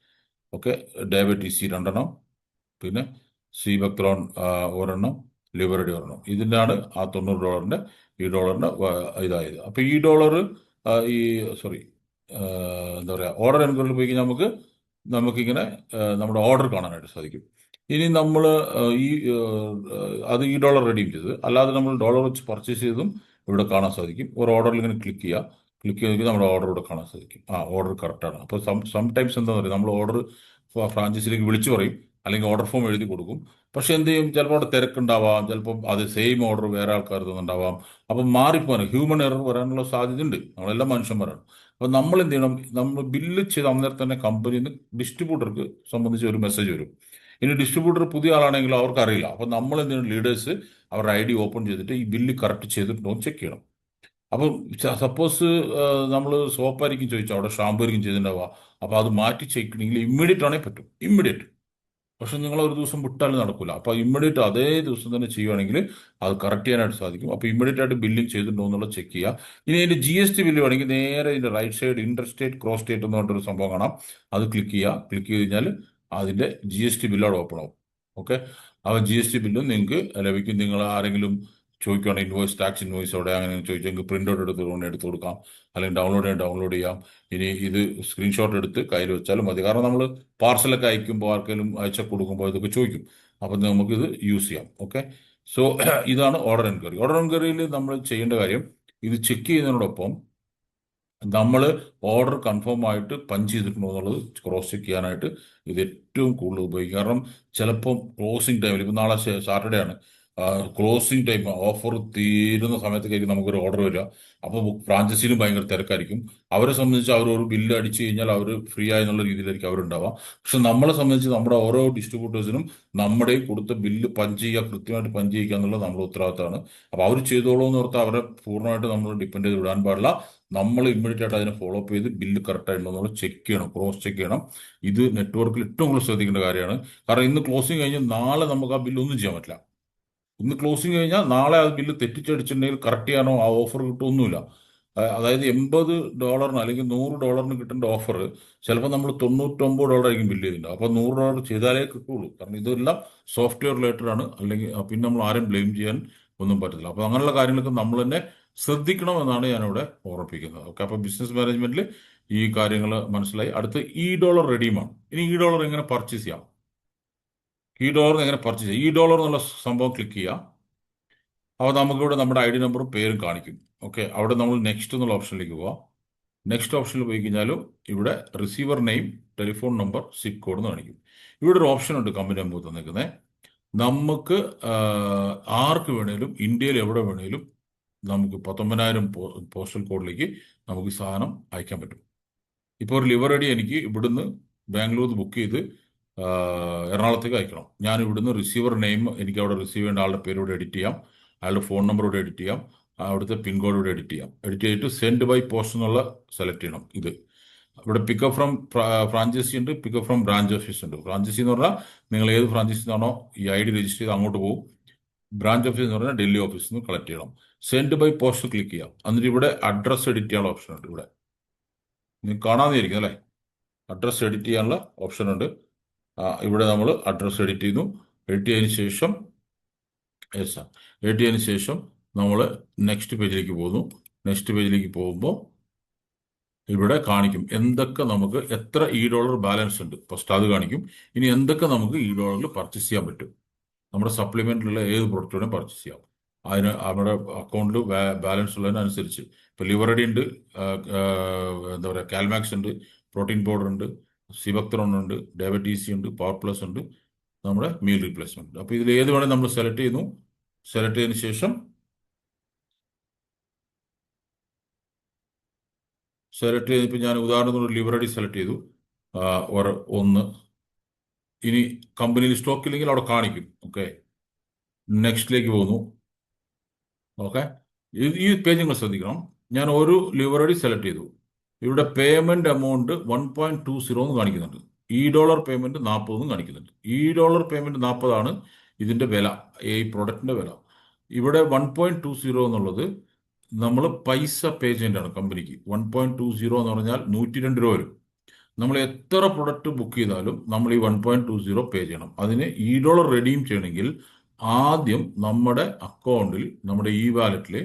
ഓക്കെ, ഡയബറ്റീസ് 2 പിന്നെ സീബക്ത്രോൺ ഒരെണ്ണം, ലിവറഡി ഒരെണ്ണം. ഇതിനാണ് ആ $90 $1 ഇതായത്. അപ്പോൾ ഈ സോറി എന്താ പറയുക, ഓർഡർ എൻക്വയറിയിൽ പോയി കഴിഞ്ഞാൽ നമുക്കിങ്ങനെ നമ്മുടെ ഓർഡർ കാണാനായിട്ട് സാധിക്കും. ഇനി നമ്മൾ ഈ അത് $1 റെഡീം ചെയ്തത്, അല്ലാതെ നമ്മൾ ഡോളർ വെച്ച് പർച്ചേസ് ചെയ്തും ഇവിടെ കാണാൻ സാധിക്കും. ഒരു ഓർഡറിൽ ഇങ്ങനെ ക്ലിക്ക് ചെയ്ത് നമ്മുടെ ഓർഡർ ഇവിടെ കാണാൻ സാധിക്കും. ആ ഓർഡർ കറക്റ്റാണ്. അപ്പോൾ സംടൈംസ് എന്താ പറയുക, നമ്മൾ ഓർഡർ ഫ്രാഞ്ചൈസിലേക്ക് വിളിച്ചു പറയും, അല്ലെങ്കിൽ ഓർഡർ ഫോം എഴുതി കൊടുക്കും. പക്ഷെ എന്ത് ചെയ്യും, ചിലപ്പോൾ അവിടെ തിരക്കുണ്ടാവാം, ചിലപ്പോൾ അത് സെയിം ഓർഡർ വേറെ ആൾക്കാർ തന്നുണ്ടാവാം. അപ്പം മാറിപ്പോകാൻ ഹ്യൂമൻ എറർ വരാനുള്ള സാധ്യതയുണ്ട്. നമ്മളെല്ലാം മനുഷ്യന്മാരാണ്. അപ്പോൾ നമ്മൾ എന്ത് ചെയ്യണം, നമ്മൾ ബില്ല് ചെയ്ത് അന്നേരം തന്നെ കമ്പനിയിൽ നിന്ന് ഡിസ്ട്രിബ്യൂട്ടർക്ക് സംബന്ധിച്ച് ഒരു മെസ്സേജ് വരും. ഇനി ഡിസ്ട്രിബ്യൂട്ടർ പുതിയ ആളാണെങ്കിൽ അവർക്ക് അറിയില്ല. അപ്പോൾ നമ്മൾ എന്ത് ചെയ്യണം, ലീഡേഴ്സ് അവരുടെ ID ഓപ്പൺ ചെയ്തിട്ട് ഈ ബില്ല് കറക്റ്റ് ചെയ്തിട്ടുണ്ടോ എന്ന് ചെക്ക് ചെയ്യണം. അപ്പം സപ്പോസ് നമ്മൾ സോപ്പായിരിക്കും ചോദിച്ചാൽ അവിടെ ഷാമ്പു ആയിരിക്കും ചെയ്തിട്ടുണ്ടാവുക. അപ്പോൾ അത് മാറ്റി ചെയ്യണമെങ്കിൽ ഇമ്മീഡിയറ്റ് ആണെങ്കിൽ പറ്റും, ഇമ്മീഡിയറ്റ്. പക്ഷെ നിങ്ങൾ ഒരു ദിവസം വിട്ടാലും നടക്കില്ല. അപ്പോൾ ഇമ്മീഡിയറ്റ് അതേ ദിവസം തന്നെ ചെയ്യുവാണെങ്കിൽ അത് കറക്റ്റ് ചെയ്യാനായിട്ട് സാധിക്കും. അപ്പോൾ ഇമ്മീഡിയറ്റ് ആയിട്ട് ബില്ലിംഗ് ചെയ്തിട്ടുണ്ടോ എന്നുള്ളത് ചെക്ക് ചെയ്യുക. ഇനി അതിൻ്റെ GST ബില്ല് വേണമെങ്കിൽ നേരെ ഇതിൻ്റെ right side inter state cross state എന്ന് പറഞ്ഞൊരു സംഭവം കാണാം. അത് ക്ലിക്ക് ചെയ്യുക. ക്ലിക്ക് ചെയ്ത് കഴിഞ്ഞാൽ അതിൻ്റെ GST ബില്ല് അവിടെ ഓപ്പൺ ആവും. ഓക്കെ, അപ്പോൾ GST ബില്ലും നിങ്ങൾക്ക് ലഭിക്കും. നിങ്ങൾ ആരെങ്കിലും ചോദിക്കുകയാണെങ്കിൽ ഇൻവോയ്സ്, ടാക്സ് ഇൻവോയ്സ് അവിടെ അങ്ങനെ ചോദിച്ചെങ്കിൽ പ്രിൻ്റ് ഔട്ട് എടുത്ത് കൊടുക്കാം, അല്ലെങ്കിൽ ഡൗൺലോഡ് ചെയ്യാം. ഇനി ഇത് സ്ക്രീൻഷോട്ട് എടുത്ത് കയ്യിൽ വെച്ചാലും മതി, കാരണം നമ്മൾ പാർസലൊക്കെ അയക്കുമ്പോൾ ആർക്കെങ്കിലും അയച്ച കൊടുക്കുമ്പോൾ ഇതൊക്കെ ചോദിക്കും. അപ്പം നമുക്കിത് യൂസ് ചെയ്യാം. ഓക്കെ, സോ ഇതാണ് ഓർഡർ എൻക്വയറി. ഓർഡർ എൻക്വയറിയിൽ നമ്മൾ ചെയ്യേണ്ട കാര്യം, ഇത് ചെക്ക് ചെയ്യുന്നതിനോടൊപ്പം നമ്മൾ ഓർഡർ കൺഫേം ആയിട്ട് പഞ്ച് ചെയ്തിട്ടുണ്ടോ എന്നുള്ളത് ക്രോസ് ചെക്ക് ചെയ്യാനായിട്ട് ഇത് ഏറ്റവും കൂടുതൽ ഉപയോഗിക്കും. കാരണം ചിലപ്പം ക്ലോസിംഗ് ടൈമിൽ, ഇപ്പം നാളെ സാറ്റർഡേ ആണ്, ക്ലോസിംഗ് ടൈം ഓഫർ തീരുന്ന സമയത്തേക്ക് നമുക്കൊരു ഓർഡർ വരിക. അപ്പോൾ ഫ്രാഞ്ചൈസിയിലും ഭയങ്കര തിരക്കായിരിക്കും. അവരെ സംബന്ധിച്ച് അവർ ഒരു ബില്ല് അടിച്ചു കഴിഞ്ഞാൽ അവർ ഫ്രീ ആയെന്നുള്ള രീതിയിലായിരിക്കും അവരുണ്ടാവുക. പക്ഷെ നമ്മളെ സംബന്ധിച്ച് നമ്മുടെ ഓരോ ഡിസ്ട്രിബ്യൂട്ടേഴ്സിനും നമ്മുടെ കൊടുത്ത ബില്ല് പഞ്ച് ചെയ്യുക, കൃത്യമായിട്ട് പഞ്ച് ചെയ്യുക എന്നുള്ളത് നമ്മുടെ ഉത്തരവാദിത്തമാണ്. അപ്പോൾ അവർ ചെയ്തോളൂ എന്ന് ഓർത്ത് അവരെ പൂർണ്ണമായിട്ട് നമ്മൾ ഡിപ്പെൻഡ് ചെയ്ത് വിടാൻ പാടില്ല. നമ്മൾ ഇമ്മീഡിയറ്റ് ആയിട്ട് അതിനെ ഫോളോ അപ്പ് ചെയ്ത് ബില്ല് കറക്റ്റ് ആയിട്ടുണ്ടോ എന്നുള്ളത് ചെക്ക് ചെയ്യണം, ക്രോസ് ചെക്ക് ചെയ്യണം. ഇത് നെറ്റ്വർക്കിൽ ഏറ്റവും കൂടുതൽ ശ്രദ്ധിക്കേണ്ട കാര്യമാണ്. കാരണം ഇന്ന് ക്ലോസിംഗ് കഴിഞ്ഞ് നാളെ നമുക്ക് ആ ബില്ല് ഒന്നും ചെയ്യാൻ പറ്റില്ല. ഇന്ന് ക്ലോസിംഗ് കഴിഞ്ഞാൽ നാളെ ആ ബില്ല് തെറ്റിച്ചടിച്ചിട്ടുണ്ടെങ്കിൽ കറക്റ്റ് ചെയ്യാനോ ആ ഓഫർ കിട്ടുമൊന്നുമില്ല. അതായത് $80 അല്ലെങ്കിൽ $100 കിട്ടേണ്ട ഓഫർ ചിലപ്പോൾ നമ്മൾ $99 ആയിരിക്കും ബില്ല് ചെയ്തിട്ടുണ്ടാവും. അപ്പോൾ $100 ചെയ്താലേ കിട്ടുള്ളൂ. കാരണം ഇതെല്ലാം സോഫ്റ്റ്വെയർ റിലേറ്റഡ് ആണ്. അല്ലെങ്കിൽ പിന്നെ നമ്മൾ ആരും ബ്ലെയിം ചെയ്യാൻ ഒന്നും പറ്റത്തില്ല. അപ്പോൾ അങ്ങനെയുള്ള കാര്യങ്ങളൊക്കെ നമ്മൾ തന്നെ ശ്രദ്ധിക്കണം എന്നാണ് ഞാനിവിടെ ഓർമ്മിപ്പിക്കുന്നത്. ഓക്കെ, അപ്പോൾ ബിസിനസ് മാനേജ്മെന്റിൽ ഈ കാര്യങ്ങൾ മനസ്സിലായി. അടുത്ത് $1 റെഡീമാണ്. ഇനി $1 എങ്ങനെ പർച്ചേസ് ചെയ്യാം, എങ്ങനെ പർച്ചേസ് ചെയ്യാം. എന്നുള്ള സംഭവം ക്ലിക്ക് ചെയ്യുക. അപ്പോൾ നമുക്കിവിടെ നമ്മുടെ ID നമ്പറും പേരും കാണിക്കും. ഓക്കെ, അവിടെ നമ്മൾ നെക്സ്റ്റ് എന്നുള്ള ഓപ്ഷനിലേക്ക് പോവാം. നെക്സ്റ്റ് ഓപ്ഷനിൽ പോയി കഴിഞ്ഞാലും ഇവിടെ receiver name, telephone number, zip code എന്ന് കാണിക്കും. ഇവിടെ ഒരു ഓപ്ഷൻ ഉണ്ട് കമ്പനി നമ്പർ തന്നേക്കുന്നത്. നമുക്ക് ആർക്ക് വേണേലും ഇന്ത്യയിൽ എവിടെ വേണേലും നമുക്ക് 19,000 പോസ്റ്റൽ കോഡിലേക്ക് നമുക്ക് ഈ സാധനം അയക്കാൻ പറ്റും. ഇപ്പോൾ ഒരു ലിവർ റെഡി എനിക്ക് ഇവിടുന്ന് ബാംഗ്ലൂർ ബുക്ക് ചെയ്ത് ആ, എറണാകുളത്തേക്ക് അയക്കണം. ഞാൻ ഇവിടുന്ന് റിസീവർ നെയിം എനിക്ക് അവിടെ റിസീവ് ചെയ്യേണ്ട ആളുടെ പേര് ഇവിടെ എഡിറ്റ് ചെയ്യാം, അയാളുടെ ഫോൺ നമ്പർ ഇവിടെ എഡിറ്റ് ചെയ്യാം, അവിടുത്തെ പിൻകോഡ് ഇവിടെ എഡിറ്റ് ചെയ്യാം. എഡിറ്റ് ചെയ്തിട്ട് സെൻഡ് ബൈ പോസ്റ്റ് എന്നുള്ള സെലക്ട് ചെയ്യണം. ഇത് ഇവിടെ പിക്കപ്പ് ഫ്രം ഫ്രാഞ്ചൈസി ഉണ്ട്, പിക്കപ്പ് ഫ്രം ബ്രാഞ്ച് ഓഫീസ് ഉണ്ട്. ഫ്രാഞ്ചൈസി എന്ന് പറഞ്ഞാൽ നിങ്ങൾ ഏത് ഫ്രാഞ്ചൈസി നിന്നാണോ ഈ ID രജിസ്റ്റർ ചെയ്ത് അങ്ങോട്ട് പോകും. ബ്രാഞ്ച് ഓഫീസ് എന്ന് പറഞ്ഞാൽ ഡൽഹി ഓഫീസിൽ നിന്ന് കളക്ട് ചെയ്യണം. സെൻഡ് ബൈ പോസ്റ്റ് ക്ലിക്ക് ചെയ്യാം. എന്നിട്ട് ഇവിടെ അഡ്രസ് എഡിറ്റ് ചെയ്യാനുള്ള ഓപ്ഷൻ ഉണ്ട്. ഇവിടെ നിങ്ങൾക്ക് കാണാമെന്നിരിക്കും അല്ലേ, അഡ്രസ് എഡിറ്റ് ചെയ്യാനുള്ള ഓപ്ഷൻ ഉണ്ട്. ഇവിടെ നമ്മൾ അഡ്രസ് എഡിറ്റ് ചെയ്യുന്നു. എഡിറ്റ് ചെയ്തതിന് ശേഷം എഡിറ്റ് ചെയ്തതിന് ശേഷം നമ്മൾ നെക്സ്റ്റ് പേജിലേക്ക് പോകുന്നു. നെക്സ്റ്റ് പേജിലേക്ക് പോകുമ്പോൾ ഇവിടെ കാണിക്കും എന്തൊക്കെ നമുക്ക് എത്ര $, ബാലൻസ് ഉണ്ട്. ഫസ്റ്റ് അത് കാണിക്കും. ഇനി എന്തൊക്കെ നമുക്ക് $ൽ പർച്ചേസ് ചെയ്യാൻ പറ്റും. നമ്മുടെ സപ്ലിമെന്റിലുള്ള ഏത് പ്രൊഡക്റ്റ് വേണമെങ്കിൽ പർച്ചേസ് ചെയ്യാം. അതിന് നമ്മുടെ അക്കൗണ്ടിൽ ബാലൻസ് ഉള്ളതിനനുസരിച്ച് ഇപ്പോൾ ലിവറഡി ഉണ്ട്, എന്താ പറയുക, കാൽമാക്സ് ഉണ്ട്, പ്രോട്ടീൻ പൗഡർ ഉണ്ട്, സിബക്ത്രോൺ ഉണ്ട്, ഡയബറ്റീസി ഉണ്ട്, പവർ പ്ലസ് ഉണ്ട്, നമ്മുടെ മീൽ റീപ്ലേസ്മെന്റ് ഉണ്ട്. അപ്പോൾ ഇതിൽ ഏത് വേണേൽ നമ്മൾ സെലക്ട് ചെയ്യുന്നു. സെലക്ട് ചെയ്തതിന് ശേഷം സെലക്ട് ചെയ്തപ്പോൾ ഞാൻ ഉദാഹരണത്തിന് ഒരു ലിവറഡി സെലക്ട് ചെയ്തു. ഒന്ന് ഇനി കമ്പനിയിൽ സ്റ്റോക്ക് ഇല്ലെങ്കിൽ അവിടെ കാണിക്കും. ഓക്കെ, നെക്സ്റ്റിലേക്ക് പോകുന്നു. ഓക്കെ, ഈ പേജ് നിങ്ങൾ ശ്രദ്ധിക്കണം. ഞാൻ ഒരു ലിവറഡി സെലക്ട് ചെയ്തു. ഇവിടെ പേയ്മെന്റ് എമൗണ്ട് 1.20 എന്ന് കാണിക്കുന്നുണ്ട്. $, പേയ്മെന്റ് 40 എന്നും കാണിക്കുന്നുണ്ട്. $, പേയ്മെന്റ് 40 ആണ് ഇതിന്റെ വില, ഈ പ്രൊഡക്റ്റിന്റെ വില. ഇവിടെ 1.20 എന്നുള്ളത് നമ്മൾ പൈസ പേ ചെയ്യേണ്ടതാണ് കമ്പനിക്ക്. 1.20 എന്ന് പറഞ്ഞാൽ 102 രൂപ വരും. നമ്മൾ എത്ര പ്രൊഡക്റ്റ് ബുക്ക് ചെയ്താലും നമ്മൾ ഈ 1.20 പേ ചെയ്യണം. അതിന് $, റെഡീം ചെയ്യണമെങ്കിൽ ആദ്യം നമ്മുടെ അക്കൗണ്ടിൽ, നമ്മുടെ വാലറ്റിൽ,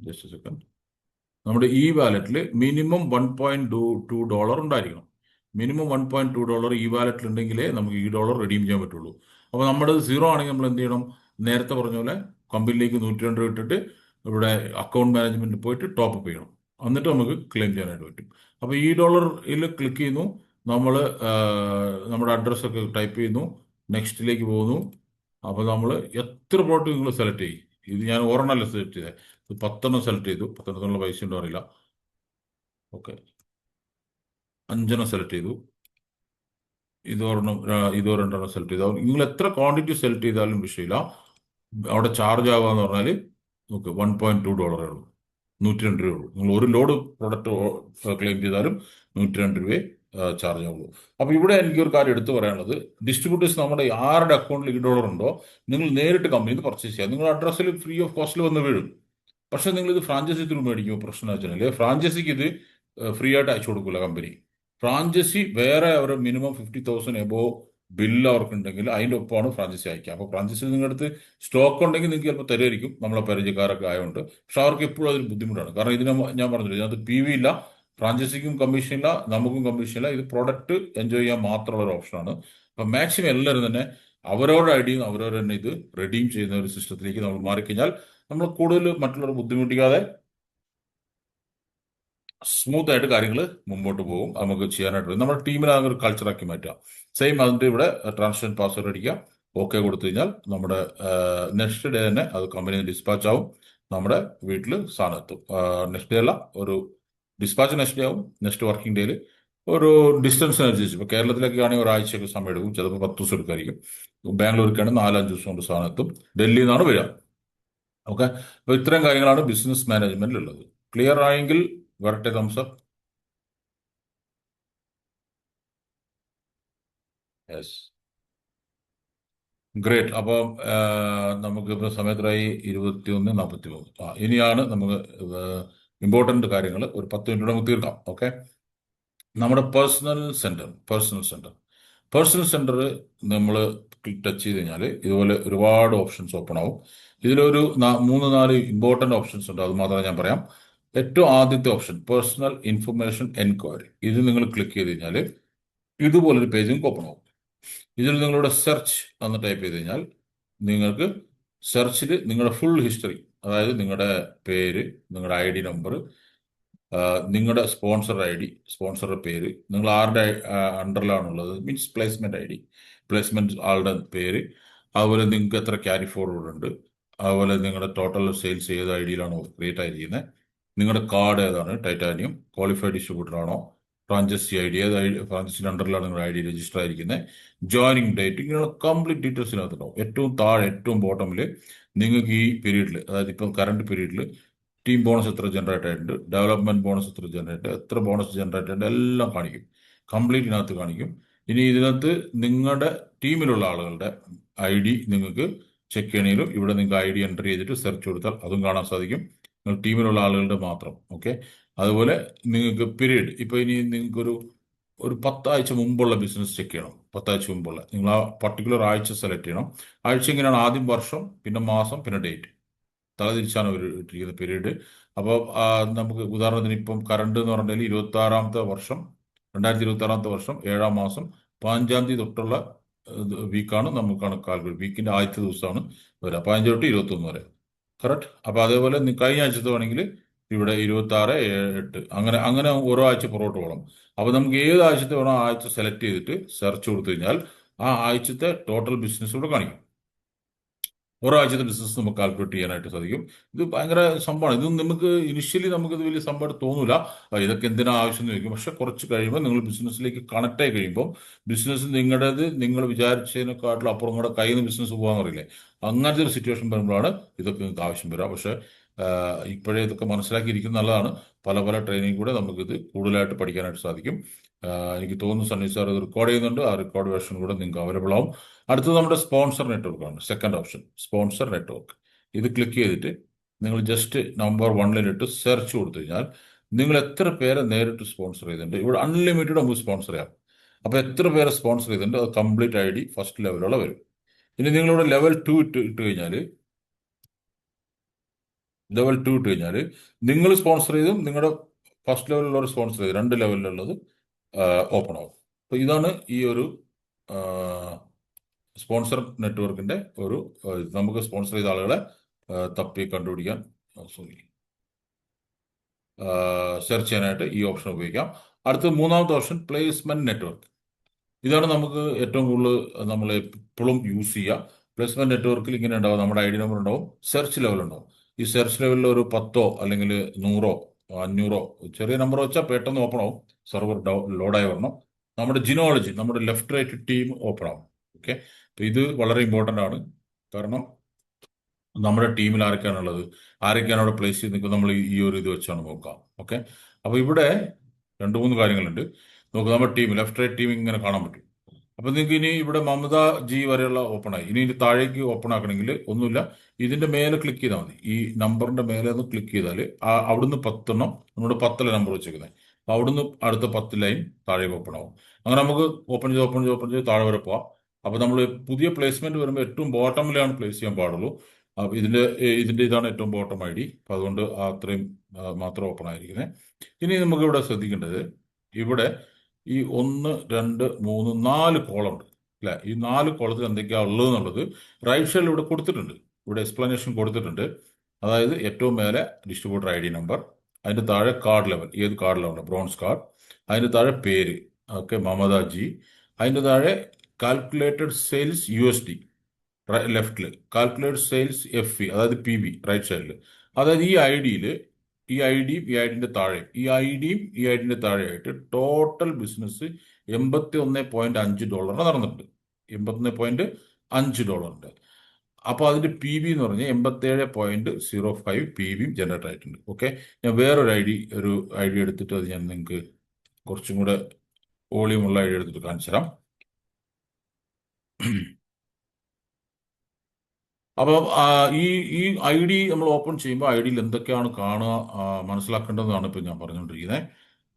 ജസ്റ്റ് സെക്കൻഡ്, നമ്മുടെ വാലറ്റിൽ മിനിമം $1.2 ഉണ്ടായിരിക്കണം. മിനിമം $1.2 വാലറ്റിൽ ഉണ്ടെങ്കിലേ നമുക്ക് $, റെഡീം ചെയ്യാൻ പറ്റുള്ളൂ. അപ്പോൾ നമ്മുടെ 0 ആണെങ്കിൽ നമ്മൾ എന്ത് ചെയ്യണം? നേരത്തെ പറഞ്ഞ പോലെ കമ്പനിയിലേക്ക് 102 രൂപ ഇട്ടിട്ട് ഇവിടെ അക്കൗണ്ട് മാനേജ്മെന്റിൽ പോയിട്ട് ടോപ്പ് അപ്പ് ചെയ്യണം. എന്നിട്ട് നമുക്ക് ക്ലെയിം ചെയ്യാനായിട്ട് പറ്റും. അപ്പോൾ $ൽ ക്ലിക്ക് ചെയ്യുന്നു. നമ്മൾ നമ്മുടെ അഡ്രസ്സൊക്കെ ടൈപ്പ് ചെയ്യുന്നു. നെക്സ്റ്റിലേക്ക് പോകുന്നു. അപ്പോൾ നമ്മൾ എത്ര പ്ലോട്ട് നിങ്ങൾ സെലക്ട് ചെയ്യും. ഇത് ഞാൻ ഒരെണ്ണമല്ല സെലക്ട് ചെയ്തത്, 10 സെലക്ട് ചെയ്തു. 10 പൈസ ഉണ്ടോ അറിയില്ല. ഓക്കെ, 5 സെലക്ട് ചെയ്തു. ഇതോ രണ്ടെണ്ണം സെലക്ട് ചെയ്താൽ നിങ്ങൾ എത്ര ക്വാണ്ടിറ്റി സെലക്ട് ചെയ്താലും വിഷയമില്ല. അവിടെ ചാർജ് ആവാന്ന് പറഞ്ഞാൽ നമുക്ക് $1.2 ഉള്ളൂ, 102 രൂപ ഉള്ളൂ. നിങ്ങൾ ഒരു ലോഡ് പ്രൊഡക്റ്റ് ക്ലെയിം ചെയ്താലും 102 രൂപയെ ചാർജ് ആവുള്ളൂ. അപ്പോൾ ഇവിടെ എനിക്കൊരു കാര്യം എടുത്തു പറയാനുള്ളത്, ഡിസ്ട്രിബ്യൂട്ടേഴ്സ് നമ്മുടെ ആരുടെ അക്കൗണ്ടിൽ $1 ഉണ്ടോ നിങ്ങൾ നേരിട്ട് കമ്പനിയിൽ നിന്ന് പർച്ചേസ് ചെയ്യുക. നിങ്ങളുടെ അഡ്രസ്സിൽ ഫ്രീ ഓഫ് കോസ്റ്റിൽ വന്ന് വീഴും. പക്ഷെ നിങ്ങൾ ഇത് ഫ്രാഞ്ചൈസി ത്രൂ മേടിക്കുമ്പോൾ പ്രശ്നം വെച്ചാൽ ഫ്രാഞ്ചൈസിക്ക് ഇത് ഫ്രീ ആയിട്ട് അയച്ചു കൊടുക്കില്ല കമ്പനി. ഫ്രാഞ്ചൈസി വേറെ അവർ മിനിമം 50,000 എബോവ് ബില്ല് അവർക്കുണ്ടെങ്കിൽ അതിൻ്റെ ഒപ്പമാണ് ഫ്രാഞ്ചൈസി അയക്കുക. അപ്പോൾ ഫ്രാഞ്ചൈസി നിങ്ങളുടെ അടുത്ത് സ്റ്റോക്ക് ഉണ്ടെങ്കിൽ നിങ്ങൾക്ക് ചിലപ്പോൾ തരുമായിരിക്കും, നമ്മളെ പരിചയക്കാരൊക്കെ ആയതുകൊണ്ട്. പക്ഷെ അവർക്ക് എപ്പോഴും അതിൽ ബുദ്ധിമുട്ടാണ്. കാരണം ഇതിന് ഞാൻ പറഞ്ഞില്ല, ഇതിനകത്ത് PV ഇല്ല, ഫ്രാഞ്ചൈസിക്കും കമ്മീഷൻ ഇല്ല, നമുക്കും കമ്മീഷൻ ഇല്ല. ഇത് പ്രൊഡക്റ്റ് എൻജോയ് ചെയ്യാൻ മാത്രമുള്ള ഒരു ഓപ്ഷനാണ്. അപ്പം മാക്സിമം എല്ലാവരും തന്നെ അവരവരുടെ ഐഡിയും അവരവർ തന്നെ ഇത് റെഡീം ചെയ്യുന്ന ഒരു സിസ്റ്റത്തിലേക്ക് നമ്മൾ മാറിക്കഴിഞ്ഞാൽ നമ്മൾ കൂടുതൽ മറ്റുള്ളവർ ബുദ്ധിമുട്ടിക്കാതെ സ്മൂത്ത് ആയിട്ട് കാര്യങ്ങൾ മുമ്പോട്ട് പോകും. നമുക്ക് ചെയ്യാനായിട്ട് നമ്മുടെ ടീമിനെ ഒരു കൾച്ചറാക്കി മാറ്റാം. സെയിം അതിൻ്റെ ഇവിടെ ട്രാൻസാക്ഷൻ പാസ്വേഡ് അടിക്കുക, ഓക്കെ കൊടുത്തു കഴിഞ്ഞാൽ നമ്മുടെ നെക്സ്റ്റ് ഡേ തന്നെ അത് കമ്പനിയിൽ ഡിസ്പാച്ച് ആവും, നമ്മുടെ വീട്ടിൽ സാധനം എത്തും. നെക്സ്റ്റ് ഡേ അല്ല, ഒരു ഡിസ്പാച്ച് നെക്സ്റ്റ് ഡേ ആവും. നെക്സ്റ്റ് വർക്കിംഗ് ഡേയിൽ ഒരു ഡിസ്റ്റൻസിനനുസരിച്ച് ഇപ്പോൾ കേരളത്തിലൊക്കെ ആണെങ്കിൽ ഒരാഴ്ചയൊക്കെ സമയം എടുക്കും, ചിലപ്പോൾ 10 ദിവസം എടുക്കായിരിക്കും. ബാംഗ്ലൂരിലേക്കാണെങ്കിൽ 4-5 ദിവസം കൊണ്ട് സാധനം എത്തും. ഡൽഹിയിൽ നിന്നാണ് വരിക. ഓക്കെ, അപ്പോൾ ഇത്രയും കാര്യങ്ങളാണ് ബിസിനസ് മാനേജ്മെന്റിലുള്ളത്. ക്ലിയർ ആയെങ്കിൽ വരട്ടെ, തംസ് അപ്പ്. Yes, great. അപ്പം നമുക്കിപ്പോൾ സമയത്തിലായി 21:43. ഇനിയാണ് നമുക്ക് ഇമ്പോർട്ടൻ്റ് കാര്യങ്ങൾ ഒരു 10 മിനിറ്റ് നമുക്ക് തീർക്കാം. ഓക്കെ, നമ്മുടെ പേഴ്സണൽ സെന്റർ നമ്മൾ ടച്ച് ചെയ്ത് കഴിഞ്ഞാൽ ഇതുപോലെ ഒരുപാട് ഓപ്ഷൻസ് ഓപ്പൺ ആവും. ഇതിലൊരു 3-4 ഇമ്പോർട്ടൻ്റ് ഓപ്ഷൻസ് ഉണ്ട്, അത് മാത്രമേ ഞാൻ പറയാം. ഏറ്റവും ആദ്യത്തെ ഓപ്ഷൻ പേഴ്സണൽ ഇൻഫർമേഷൻ എൻക്വയറി. ഇത് നിങ്ങൾ ക്ലിക്ക് ചെയ്ത് കഴിഞ്ഞാൽ ഇതുപോലൊരു പേജും ഓപ്പൺ ആവും. ഇതിൽ നിങ്ങളുടെ സെർച്ച് എന്ന് ടൈപ്പ് ചെയ്ത് കഴിഞ്ഞാൽ നിങ്ങൾക്ക് സെർച്ചിൽ നിങ്ങളുടെ ഫുൾ ഹിസ്റ്ററി, അതായത് നിങ്ങളുടെ പേര്, നിങ്ങളുടെ ID നമ്പർ, നിങ്ങളുടെ സ്പോൺസർ ഐ ഡി, സ്പോൺസറുടെ പേര്, നിങ്ങൾ ആരുടെ അണ്ടറിലാണുള്ളത്, means placement I D, placement ആളുടെ പേര്, അതുപോലെ നിങ്ങൾക്ക് എത്ര ക്യാരി ഫോർവേഡ് ഉണ്ട്, അതുപോലെ നിങ്ങളുടെ ടോട്ടൽ സെയിൽസ് ഏത് ഐ ഡിയിലാണോ ക്രിയേറ്റ് ആയിരിക്കുന്നത്, നിങ്ങളുടെ കാർഡ് ഏതാണ്, ടൈറ്റാനിയം, ക്വാളിഫൈഡ് ഡിസ്ട്രിബ്യൂട്ടർ ആണോ, ഫ്രാഞ്ചൈസി ഐ ഡി ഏത് ഫ്രാഞ്ചൈസിന്റെ അണ്ടറിലാണ് നിങ്ങളുടെ ഐ ഡി രജിസ്റ്റർ ആയിരിക്കുന്നത്, ജോയിനിങ് ഡേറ്റ്, ഇങ്ങനെയുള്ള കംപ്ലീറ്റ് ഡീറ്റെയിൽസ് ഇതിനകത്തുണ്ടാവും. ഏറ്റവും താഴെ ഏറ്റവും ബോട്ടമിൽ നിങ്ങൾക്ക് ഈ പീരീഡിൽ, അതായത് ഇപ്പം കറണ്ട് പീരീഡിൽ ടീം ബോണസ് എത്ര ജനറേറ്റ് ആയിട്ടുണ്ട്, ഡെവലപ്മെന്റ് ബോണസ് എത്ര ജനറേറ്റ്, എത്ര ബോണസ് ജനറേറ്റ് ആയിട്ടുണ്ട്, എല്ലാം കാണിക്കും. കംപ്ലീറ്റ് ഇതിനകത്ത് കാണിക്കും. ഇനി ഇതിനകത്ത് നിങ്ങളുടെ ടീമിലുള്ള ആളുകളുടെ ഐ ഡി നിങ്ങൾക്ക് ചെക്ക് ചെയ്യണമെങ്കിലും ഇവിടെ നിങ്ങൾക്ക് ഐ ഡി എൻ്റർ ചെയ്തിട്ട് സെർച്ച് കൊടുത്താൽ അതും കാണാൻ സാധിക്കും. നിങ്ങൾ ടീമിലുള്ള ആളുകളുടെ മാത്രം. ഓക്കെ. അതുപോലെ നിങ്ങൾക്ക് പീരീഡ്, ഇപ്പോൾ ഇനി നിങ്ങൾക്കൊരു ഒരു 10 ആഴ്ച മുമ്പുള്ള ബിസിനസ് ചെക്ക് ചെയ്യണം. 10 ആഴ്ച മുമ്പുള്ള നിങ്ങൾ ആ പർട്ടിക്കുലർ ആഴ്ച സെലക്ട് ചെയ്യണം. ആഴ്ച എങ്ങനെയാണ്? ആദ്യം വർഷം, പിന്നെ മാസം, പിന്നെ ഡേറ്റ്. തലതിരിച്ചാണ് ഒരു ഇട്ടിരിക്കുന്ന പീരീഡ്. അപ്പോൾ നമുക്ക് ഉദാഹരണത്തിന് ഇപ്പം കറണ്ട് എന്ന് പറഞ്ഞാൽ 26-ാമത്തെ വർഷം, 2026-ാമത്തെ വർഷം 7-ാം മാസം 15-ാം തീയതി തൊട്ടുള്ള വീക്കാണ് നമുക്കാണ് കാൽക്കുലേറ്റ്. വീക്കിന്റെ ആദ്യത്തെ ദിവസമാണ് വരിക, 15 തൊട്ട് 21 വരെ. കറക്റ്റ്. അപ്പൊ അതേപോലെ കഴിഞ്ഞ ആഴ്ചത്തെ വേണമെങ്കിൽ ഇവിടെ 26/7/8 അങ്ങനെ അങ്ങനെ ഓരോ ആഴ്ച പുറകോട്ട് പോകണം. അപ്പൊ നമുക്ക് ഏത് ആഴ്ചത്തെ വേണോ ആ ആഴ്ച സെലക്ട് ചെയ്തിട്ട് സെർച്ച് കൊടുത്തു കഴിഞ്ഞാൽ ആ ആഴ്ചത്തെ ടോട്ടൽ ബിസിനസ് ഇവിടെ കാണിക്കും. ഓരോ ആഴ്ചത്തെ ബിസിനസ് നമുക്ക് കാൽക്കുലേറ്റ് ചെയ്യാനായിട്ട് സാധിക്കും. ഇത് ഭയങ്കര സംഭവമാണ്. ഇത് നമുക്ക് ഇനിഷ്യലി നമുക്കിത് വലിയ സംഭവമായിട്ട് തോന്നൂല, ഇതൊക്കെ എന്തിനാ ആവശ്യം എന്ന് ചോദിക്കും. പക്ഷെ കുറച്ച് കഴിയുമ്പോൾ നിങ്ങൾ ബിസിനസ്സിലേക്ക് കണക്ട് ആയി കഴിയുമ്പോൾ ബിസിനസ് നിങ്ങളുടേത് നിങ്ങൾ വിചാരിച്ചതിനെക്കാട്ടിലും അപ്പുറം കൂടെ കയ്യിൽ നിന്ന് ബിസിനസ് പോകാൻ അറിയില്ലേ, അങ്ങനത്തെ ഒരു സിറ്റുവേഷൻ വരുമ്പോഴാണ് ഇതൊക്കെ നിങ്ങൾക്ക് ആവശ്യം വരിക. പക്ഷെ ഇപ്പോഴേ ഇതൊക്കെ മനസ്സിലാക്കിയിരിക്കുന്നത് നല്ലതാണ്. പല പല ട്രെയിനിങ് കൂടെ നമുക്കിത് കൂടുതലായിട്ട് പഠിക്കാനായിട്ട് സാധിക്കും. എനിക്ക് തോന്നുന്നു സണ്ണി സാർ ഇത് റെക്കോർഡ് ചെയ്യുന്നുണ്ട്. ആ റെക്കോർഡ് വേർഷൻ കൂടെ നിങ്ങൾക്ക് അവൈലബിൾ ആവും. അടുത്തത് നമ്മുടെ സ്പോൺസർ നെറ്റ്വർക്കാണ്. Second option sponsor network. ഇത് ക്ലിക്ക് ചെയ്തിട്ട് നിങ്ങൾ ജസ്റ്റ് നമ്പർ 1-ലിട്ട് സെർച്ച് കൊടുത്തു കഴിഞ്ഞാൽ നിങ്ങൾ എത്ര പേരെ നേരിട്ട് സ്പോൺസർ ചെയ്തിട്ടുണ്ട്. ഇവിടെ അൺലിമിറ്റഡ് നമുക്ക് സ്പോൺസർ ചെയ്യാം. അപ്പോൾ എത്ര പേരെ സ്പോൺസർ ചെയ്തിട്ടുണ്ട് അത് കംപ്ലീറ്റ് ഐ ഡി ഫസ്റ്റ് ലെവലുള്ള വരും. ഇനി നിങ്ങളിവിടെ ലെവൽ 2 ഇട്ട് കഴിഞ്ഞാൽ നിങ്ങൾ സ്പോൺസർ ചെയ്തും നിങ്ങളുടെ ഫസ്റ്റ് ലെവലിലുള്ളവർ സ്പോൺസർ ചെയ്ത് 2 ലെവലിലുള്ളത് ഓപ്പൺ ആവും. അപ്പോൾ ഇതാണ് ഈ ഒരു സ്പോൺസർ നെറ്റ്വർക്കിന്റെ ഒരു നമുക്ക് സ്പോൺസർ ചെയ്ത ആളുകളെ തപ്പി കണ്ടുപിടിക്കാൻ, സോറി, സെർച്ച് ചെയ്യാനായിട്ട് ഈ ഓപ്ഷൻ ഉപയോഗിക്കാം. അടുത്ത മൂന്നാമത്തെ ഓപ്ഷൻ പ്ലേസ്മെന്റ് നെറ്റ്വർക്ക്. ഇതാണ് നമുക്ക് ഏറ്റവും കൂടുതൽ നമ്മൾ എപ്പോഴും യൂസ് ചെയ്യുക. പ്ലേസ്മെന്റ് നെറ്റ്വർക്കിൽ ഇങ്ങനെ ഉണ്ടാവും, നമ്മുടെ ഐ ഡി നമ്പർ ഉണ്ടാവും, സെർച്ച് ലെവൽ ഉണ്ടാവും. ഈ സെർച്ച് ലെവലിൽ ഒരു 10 അല്ലെങ്കിൽ 100 500 ചെറിയ നമ്പർ വെച്ചാൽ പെട്ടെന്ന് ഓപ്പൺ ആവും. സെർവർ ലോഡായി വരണം. നമ്മുടെ ജിനോളജി, നമ്മുടെ ലെഫ്റ്റ് റൈറ്റ് ടീം ഓപ്പൺ ആവും. ഓക്കെ. അപ്പൊ ഇത് വളരെ ഇമ്പോർട്ടൻ്റ് ആണ്. കാരണം നമ്മുടെ ടീമിൽ ആരൊക്കെയാണുള്ളത്, ആരൊക്കെയാണ് അവിടെ പ്ലേസ് ചെയ്ത് നിൽക്കുന്നത്, നമ്മൾ ഈ ഒരു ഇത് വെച്ചാണ് നോക്കാം. ഓക്കെ. അപ്പൊ ഇവിടെ 2-3 കാര്യങ്ങളുണ്ട്. നമുക്ക് നമ്മുടെ ടീം, ലെഫ്റ്റ് റൈറ്റ് ടീം ഇങ്ങനെ കാണാൻ പറ്റും. അപ്പൊ നിങ്ങൾക്ക് ഇനി ഇവിടെ മമത ജി വരെയുള്ള ഓപ്പൺ ആയി. ഇനി ഇത് താഴേക്ക് ഓപ്പൺ ആക്കണമെങ്കിൽ ഒന്നുമില്ല, ഇതിന്റെ മേലെ ക്ലിക്ക് ചെയ്താൽ മതി. ഈ നമ്പറിന്റെ മേലെ ഒന്ന് ക്ലിക്ക് ചെയ്താൽ അവിടുന്ന് 10 എണ്ണം, നമ്മുടെ 10 നമ്പർ വെച്ചേക്കുന്നത്, അപ്പൊ അവിടുന്ന് അടുത്ത 10 ലൈൻ താഴേക്ക് ഓപ്പൺ ആവും. അങ്ങനെ നമുക്ക് ഓപ്പൺ ചെയ്ത് താഴെ വരെ പോവാം. അപ്പൊ നമ്മൾ പുതിയ പ്ലേസ്മെന്റ് വരുമ്പോൾ ഏറ്റവും ബോട്ടമിലാണ് പ്ലേസ് ചെയ്യാൻ പാടുള്ളൂ. അപ്പൊ ഇതിന്റെ ഇതാണ് ഏറ്റവും ബോട്ടം ഐ ഡി. അപ്പൊ അതുകൊണ്ട് അത്രയും മാത്രം ഓപ്പൺ ആയിരിക്കുന്നത്. ഇനി നമുക്ക് ഇവിടെ ശ്രദ്ധിക്കേണ്ടത്, ഇവിടെ ഈ 1 2 3 4 കോളം ഉണ്ട് അല്ലെ. ഈ 4 കോളത്തിൽ എന്തൊക്കെയാ ഉള്ളത് എന്നുള്ളത് റൈറ്റ് സൈഡിൽ ഇവിടെ കൊടുത്തിട്ടുണ്ട്. ഇവിടെ എക്സ്പ്ലനേഷൻ കൊടുത്തിട്ടുണ്ട്. അതായത് ഏറ്റവും മേലെ ഡിസ്ട്രിബ്യൂട്ടർ ഐ ഡി നമ്പർ, അതിന്റെ താഴെ കാർഡ് ലെവൽ, ഏത് കാർഡ് ലെവൽ, ബ്രോൺസ് കാർഡ്, അതിന്റെ താഴെ പേര്, ഓക്കെ, മമത ജി, അതിന്റെ താഴെ കാൽക്കുലേറ്റഡ് സെയിൽസ് USD, ലെഫ്റ്റില് കാൽക്കുലേറ്റഡ് സെയിൽസ് FE, അതായത് PB റൈറ്റ് സൈഡിൽ. അതായത് ഈ ഐ ഡിയിൽ ഈ ഐ ഡിയും ഈ ഐഡിന്റെ താഴെ ഈ ഐഡിന്റെ താഴെയായിട്ട് ടോട്ടൽ ബിസിനസ് $81.5 നടന്നിട്ടുണ്ട്. $81.5. അപ്പോൾ അതിന്റെ PB എന്ന് പറഞ്ഞാൽ 87.05 PB ജനറേറ്റ് ആയിട്ടുണ്ട്. ഓക്കെ. ഞാൻ വേറൊരു ഐ ഡി എടുത്തിട്ട് അത് ഞാൻ നിങ്ങൾക്ക് കുറച്ചും കൂടെ വോളിയം ഐ ഡി എടുത്തിട്ട് കാണിച്ചു തരാം. അപ്പം ഈ ഈ ഐ ഡി നമ്മൾ ഓപ്പൺ ചെയ്യുമ്പോൾ ഐ ഡിയിൽ എന്തൊക്കെയാണ് കാണുക, മനസ്സിലാക്കേണ്ടതെന്നാണ് ഇപ്പം ഞാൻ പറഞ്ഞുകൊണ്ടിരിക്കുന്നത്.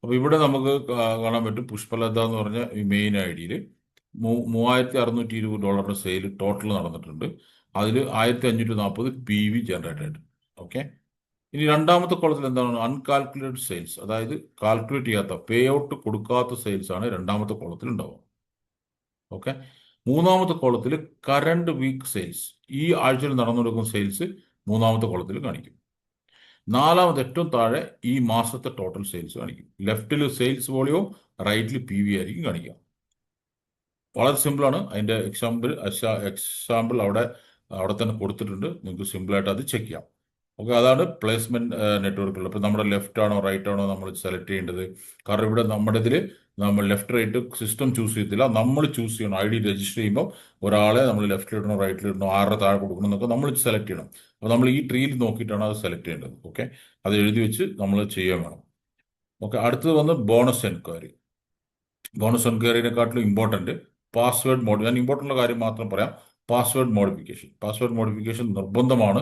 അപ്പോൾ ഇവിടെ നമുക്ക് കാണാൻ പറ്റും, പുഷ്പലത എന്ന് പറഞ്ഞ ഈ മെയിൻ ഐ ഡിയിൽ $3620 സെയിൽ ടോട്ടൽ നടന്നിട്ടുണ്ട്. അതിൽ 1540 PV ജനറേറ്റ് ആയിട്ടുണ്ട്. ഓക്കെ. ഇനി രണ്ടാമത്തെ കോളത്തിൽ എന്താണ്? അൺകാൽക്കുലേറ്റഡ് സെയിൽസ്, അതായത് കാൽക്കുലേറ്റ് ചെയ്യാത്ത, പേ ഔട്ട് കൊടുക്കാത്ത സെയിൽസ് ആണ് രണ്ടാമത്തെ കോളത്തിൽ ഉണ്ടാവുക. ഓക്കെ. മൂന്നാമത്തെ കോളത്തിൽ കറണ്ട് വീക്ക് സെയിൽസ്, ഈ ആഴ്ചയിൽ നടന്നുകൊടുക്കുന്ന സെയിൽസ് മൂന്നാമത്തെ കോളത്തിൽ കാണിക്കും. നാലാമത് ഏറ്റവും താഴെ ഈ മാസത്തെ ടോട്ടൽ സെയിൽസ് കാണിക്കും. ലെഫ്റ്റിൽ സെയിൽസ് വോളിയോ, റൈറ്റിൽ PV ആയിരിക്കും കാണിക്കുക. വളരെ സിമ്പിളാണ്. അതിന്റെ എക്സാമ്പിൾ അവിടെ തന്നെ കൊടുത്തിട്ടുണ്ട്. നിങ്ങൾക്ക് സിമ്പിളായിട്ട് അത് ചെക്ക് ചെയ്യാം. ഓക്കെ, അതാണ് പ്ലേസ്മെന്റ് നെറ്റ്വർക്കുകൾ. ഇപ്പം നമ്മുടെ ലെഫ്റ്റ് ആണോ റൈറ്റ് ആണോ നമ്മൾ സെലക്ട് ചെയ്യേണ്ടത്. കാരണം ഇവിടെ നമ്മുടെ ഇതിൽ നമ്മൾ ലെഫ്റ്റ് റൈറ്റ് സിസ്റ്റം ചൂസ് ചെയ്യത്തില്ല, നമ്മൾ ചൂസ് ചെയ്യണം. ID രജിസ്റ്റർ ചെയ്യുമ്പോൾ ഒരാളെ നമ്മൾ ലെഫ്റ്റിൽ ഇടണോ റൈറ്റിൽ ഇടണോ, ആരുടെ താഴെ കൊടുക്കണം എന്നൊക്കെ നമ്മൾ സെലക്ട് ചെയ്യണം. അപ്പോൾ നമ്മൾ ഈ ട്രീയിൽ നോക്കിയിട്ടാണ് അത് സെലക്ട് ചെയ്യേണ്ടത്. ഓക്കെ, അത് എഴുതി വെച്ച് നമ്മൾ ചെയ്യാൻ വേണം. ഓക്കെ, അടുത്തത് വന്ന് ബോണസ് എൻക്വയറി. ബോണസ് എൻക്വയറിനെക്കാട്ടിലും ഇമ്പോർട്ടൻറ്റ് പാസ്വേഡ് ഞാൻ ഇമ്പോർട്ടൻ്റ് ഉള്ള കാര്യം മാത്രം പറയാം. പാസ്വേഡ് മോഡിഫിക്കേഷൻ നിർബന്ധമാണ്.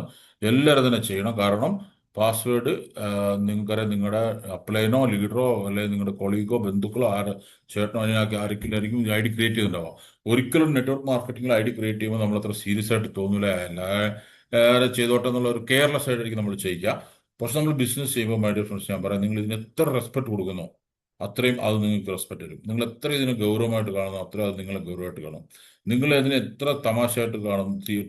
എല്ലാവരും തന്നെ ചെയ്യണം. കാരണം പാസ്വേഡ് നിങ്ങൾക്കറിയാം, നിങ്ങളുടെ അപ്ലൈനോ ലീഡറോ അല്ലെങ്കിൽ നിങ്ങളുടെ കൊളീഗോ ബന്ധുക്കളോ ചേട്ടനോ അതിനൊക്കെ ആർക്കും ID ക്രിയേറ്റ് ചെയ്തിട്ടുണ്ടാവാം. ഒരിക്കലും നെറ്റ്വർക്ക് മാർക്കറ്റിംഗിൽ ID ക്രിയേറ്റ് ചെയ്യുമ്പോൾ നമ്മൾ അത്ര സീരിയസ് ആയിട്ട് തോന്നില്ല. എല്ലാവരും ചെയ്തോട്ടെ എന്നുള്ള ഒരു കെയർലെസ് ആയിട്ടായിരിക്കും നമ്മൾ ചെയ്യുക. പക്ഷെ നമ്മൾ ബിസിനസ് ചെയ്യുമ്പോൾ മൈ ഡിയർ ഫ്രണ്ട്സ്, ഞാൻ പറയാം, നിങ്ങൾ ഇതിന് എത്ര റെസ്പെക്ട് കൊടുക്കുന്നോ അത്രയും അത് നിങ്ങൾക്ക് റെസ്പെക്ട് തരും. നിങ്ങൾ എത്ര ഇതിനെ ഗൗരവമായിട്ട് കാണുന്നു അത്രയും അത് നിങ്ങളെ ഗൗരവമായിട്ട് കാണും. നിങ്ങൾ അതിനെ എത്ര തമാശയായിട്ട്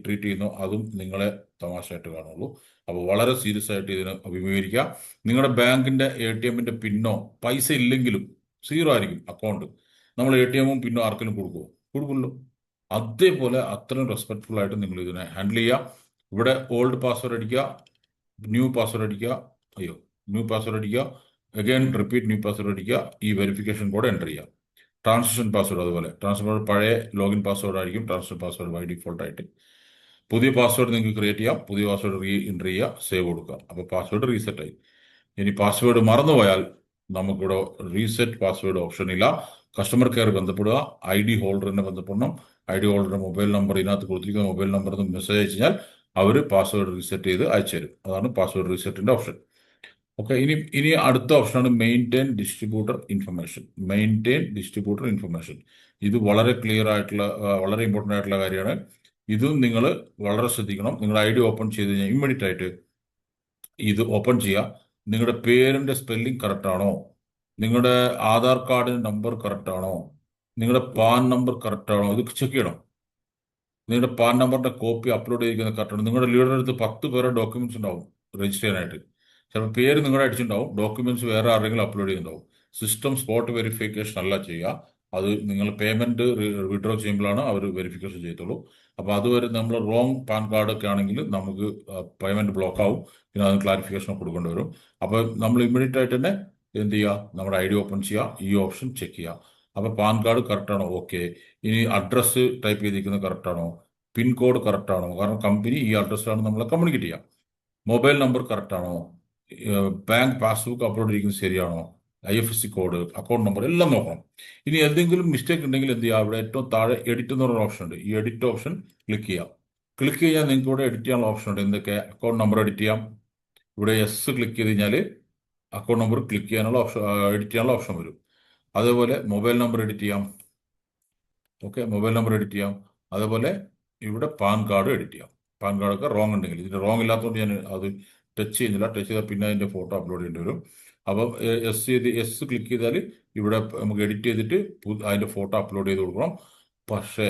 ട്രീറ്റ് ചെയ്യുന്നോ അതും നിങ്ങളെ തമാശയായിട്ട് കാണുള്ളൂ. അപ്പോൾ വളരെ സീരിയസ് ആയിട്ട് ഇതിനെ അഭിമുഖീകരിക്കുക. നിങ്ങളുടെ ബാങ്കിന്റെ ATM പിന്നോ പൈസ ഇല്ലെങ്കിലും 0 ആയിരിക്കും അക്കൗണ്ട്. നമ്മൾ ATM പിന്നോ ആർക്കെങ്കിലും കൊടുക്കുമോ? കൊടുക്കുള്ളൂ. അതേപോലെ അത്രയും റെസ്പെക്ട്ഫുൾ ആയിട്ട് നിങ്ങൾ ഇതിനെ ഹാൻഡിൽ ചെയ്യുക. ഇവിടെ ഓൾഡ് പാസ്വേഡ് അടിക്കുക, ന്യൂ പാസ്വേഡ് അടിക്കുക, ന്യൂ പാസ്വേഡ് അടിക്കുക, അഗൈൻ റിപ്പീറ്റ് ന്യൂ പാസ്വേഡ് അടിക്കുക, ഈ വെരിഫിക്കേഷൻ കോഡ് എൻ്റർ ചെയ്യുക. ട്രാൻസിഷൻ പാസ്വേഡ് അതുപോലെ, ട്രാൻസിഷൻ പഴയ ലോഗിൻ പാസ്വേഡ് ആയിരിക്കും ട്രാൻസിഷൻ പാസ്വേഡ് ബൈ ഡിഫോൾട്ട് ആയിട്ട്. പുതിയ പാസ്വേഡ് നിങ്ങൾക്ക് ക്രിയേറ്റ് ചെയ്യാം. പുതിയ പാസ്വേഡ് എൻ്റർ ചെയ്യുക, സേവ് കൊടുക്കുക. അപ്പോൾ പാസ്വേഡ് റീസെറ്റ് ആയി. ഇനി പാസ്വേഡ് മറന്നുപോയാൽ നമുക്കിവിടെ റീസെറ്റ് പാസ്വേഡ് ഓപ്ഷൻ ഇല്ല. കസ്റ്റമർ കെയർ ബന്ധപ്പെടുക, ID ഹോൾഡറിനെ ബന്ധപ്പെടണം. ID ഹോൾഡറുടെ മൊബൈൽ നമ്പർ ഇതിനകത്ത് കൊടുത്തിരിക്കുന്ന മൊബൈൽ നമ്പറിൽ നിന്ന് മെസ്സേജ് അയച്ചു കഴിഞ്ഞാൽ അവർ പാസ്വേഡ് റീസെറ്റ് ചെയ്ത് അയച്ചു തരും. അതാണ് പാസ്വേഡ് റീസെറ്റിന്റെ ഓപ്ഷൻ. ഓക്കെ, ഇനി അടുത്ത ഓപ്ഷനാണ് മെയിൻറ്റെയിൻ ഡിസ്ട്രിബ്യൂട്ടർ ഇൻഫർമേഷൻ. ഇത് വളരെ ക്ലിയർ ആയിട്ടുള്ള വളരെ ഇമ്പോർട്ടൻ്റ് ആയിട്ടുള്ള കാര്യമാണ്. ഇതും നിങ്ങൾ വളരെ ശ്രദ്ധിക്കണം. നിങ്ങൾ ID ഓപ്പൺ ചെയ്ത് കഴിഞ്ഞാൽ ഇമ്മീഡിയറ്റ് ആയിട്ട് ഇത് ഓപ്പൺ ചെയ്യുക. നിങ്ങളുടെ പേരിന്റെ സ്പെല്ലിംഗ് കറക്റ്റ് ആണോ, നിങ്ങളുടെ ആധാർ കാർഡിന്റെ നമ്പർ കറക്റ്റ് ആണോ, നിങ്ങളുടെ പാൻ നമ്പർ കറക്റ്റ് ആണോ, ഇത് ചെക്ക് ചെയ്യണം. നിങ്ങളുടെ പാൻ നമ്പറിന്റെ കോപ്പി അപ്ലോഡ് ചെയ്തിരിക്കുന്നത് കറക്റ്റ് ആണ്. നിങ്ങളുടെ ലീഡറുടെ അടുത്ത് 10 പേരുടെ ഡോക്യുമെന്റ്സ് ഉണ്ടാവും രജിസ്റ്റർ ചെയ്യാനായിട്ട്. ചിലപ്പോൾ പേര് നിങ്ങളുടെ അടിച്ചിട്ടുണ്ടാവും, ഡോക്യുമെന്റ്സ് വേറെ ആരെങ്കിലും അപ്ലോഡ് ചെയ്യുന്നുണ്ടാവും. സിസ്റ്റം സ്പോട്ട് വെരിഫിക്കേഷൻ അല്ല ചെയ്യുക. അത് നിങ്ങൾ പേയ്മെന്റ് വിഡ്രോ ചെയ്യുമ്പോഴാണ് അവർ വെരിഫിക്കേഷൻ ചെയ്യത്തുള്ളൂ. അപ്പോൾ അതുവരെ നമ്മൾ റോങ് പാൻ കാർഡ് ഒക്കെ ആണെങ്കിൽ നമുക്ക് പേയ്മെന്റ് ബ്ലോക്ക് ആവും. പിന്നെ അതിന് ക്ലാരിഫിക്കേഷൻ കൊടുക്കേണ്ടി വരും. അപ്പോൾ നമ്മൾ ഇമ്മീഡിയറ്റ് ആയിട്ട് തന്നെ എന്ത് ചെയ്യുക, നമ്മുടെ ID ഓപ്പൺ ചെയ്യുക, ഈ ഓപ്ഷൻ ചെക്ക് ചെയ്യുക. അപ്പോൾ പാൻ കാർഡ് കറക്റ്റ് ആണോ? ഓക്കെ. ഇനി അഡ്രസ്സ് ടൈപ്പ് ചെയ്തിരിക്കുന്നത് കറക്റ്റ് ആണോ? പിൻകോഡ് കറക്റ്റ് ആണോ? കാരണം കമ്പനി ഈ അഡ്രസ്സിലാണ് നമ്മളെ കമ്മ്യൂണിക്കേറ്റ് ചെയ്യുക. മൊബൈൽ നമ്പർ കറക്റ്റ് ആണോ? ബാങ്ക് പാസ്ബുക്ക് അപ്ലോഡ് ചെയ്തിരിക്കുന്നത് ശരിയാണോ? IFSC കോഡ്, അക്കൗണ്ട് നമ്പർ എല്ലാം നോക്കണം. ഇനി എന്തെങ്കിലും മിസ്റ്റേക്ക് ഉണ്ടെങ്കിൽ എന്ത് ചെയ്യുക, അവിടെ ഏറ്റവും താഴെ എഡിറ്റ് എന്ന് പറയുന്ന ഓപ്ഷൻ ഉണ്ട്. ഈ എഡിറ്റ് ഓപ്ഷൻ ക്ലിക്ക് ചെയ്യാം. ക്ലിക്ക് ചെയ്യാൻ നിങ്ങൾക്ക് ഇവിടെ എഡിറ്റ് ചെയ്യാനുള്ള ഓപ്ഷൻ ഉണ്ട്. എന്തൊക്കെ? അക്കൗണ്ട് നമ്പർ എഡിറ്റ് ചെയ്യാം. ഇവിടെ ക്ലിക്ക് ചെയ്ത് കഴിഞ്ഞാൽ അക്കൗണ്ട് നമ്പർ ക്ലിക്ക് ചെയ്യാനുള്ള ഓപ്ഷൻ, എഡിറ്റ് ചെയ്യാനുള്ള ഓപ്ഷൻ വരും. അതേപോലെ മൊബൈൽ നമ്പർ എഡിറ്റ് ചെയ്യാം. ഓക്കെ, മൊബൈൽ നമ്പർ എഡിറ്റ് ചെയ്യാം. അതേപോലെ ഇവിടെ പാൻ കാർഡ് എഡിറ്റ് ചെയ്യാം. പാൻ കാർഡൊക്കെ റോങ് ഉണ്ടെങ്കിൽ, ഇതിന് റോങ് ഇല്ലാത്തതുകൊണ്ട് ഞാൻ അത് ടച്ച് ചെയ്യുന്നില്ല. ടച്ച് ചെയ്താൽ പിന്നെ അതിൻ്റെ ഫോട്ടോ അപ്ലോഡ് ചെയ്യേണ്ടി വരും. അപ്പം ക്ലിക്ക് ചെയ്താൽ ഇവിടെ നമുക്ക് എഡിറ്റ് ചെയ്തിട്ട് അതിൻ്റെ ഫോട്ടോ അപ്ലോഡ് ചെയ്ത് കൊടുക്കണം. പക്ഷേ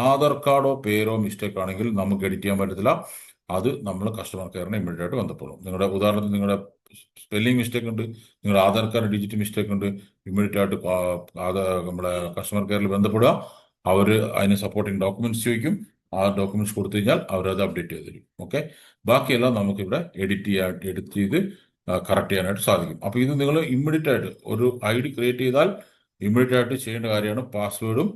ആധാർ കാർഡോ പേരോ മിസ്റ്റേക്ക് ആണെങ്കിൽ നമുക്ക് എഡിറ്റ് ചെയ്യാൻ പറ്റത്തില്ല. അത് നമ്മൾ കസ്റ്റമർ കെയറിനെ ഇമ്മീഡിയറ്റ് ആയിട്ട് ബന്ധപ്പെടും. നിങ്ങളുടെ ഉദാഹരണത്തിന് നിങ്ങളുടെ സ്പെല്ലിംഗ് മിസ്റ്റേക്ക് ഉണ്ട്, നിങ്ങളുടെ ആധാർ കാർഡ് ഡിജിറ്റ് മിസ്റ്റേക്ക് ഉണ്ട്, ഇമ്മീഡിയറ്റ് ആയിട്ട് നമ്മുടെ കസ്റ്റമർ കെയറിൽ ബന്ധപ്പെടുക. അവർ അതിന് സപ്പോർട്ടിങ് ഡോക്യുമെന്റ്സ് ചോദിക്കും. ആ ഡോക്യുമെന്റ്സ് കൊടുത്തു കഴിഞ്ഞാൽ അവരത് അപ്ഡേറ്റ് ചെയ്ത് തരും. ഓക്കെ, ബാക്കിയെല്ലാം നമുക്കിവിടെ എഡിറ്റ് ചെയ്ത് കറക്റ്റ് ചെയ്യാനായിട്ട് സാധിക്കും. അപ്പോൾ ഇത് നിങ്ങൾ ഇമ്മീഡിയറ്റ് ആയിട്ട് ഒരു ID ക്രിയേറ്റ് ചെയ്താൽ ഇമ്മീഡിയറ്റ് ആയിട്ട് ചെയ്യേണ്ട കാര്യമാണ്. പാസ്വേഡും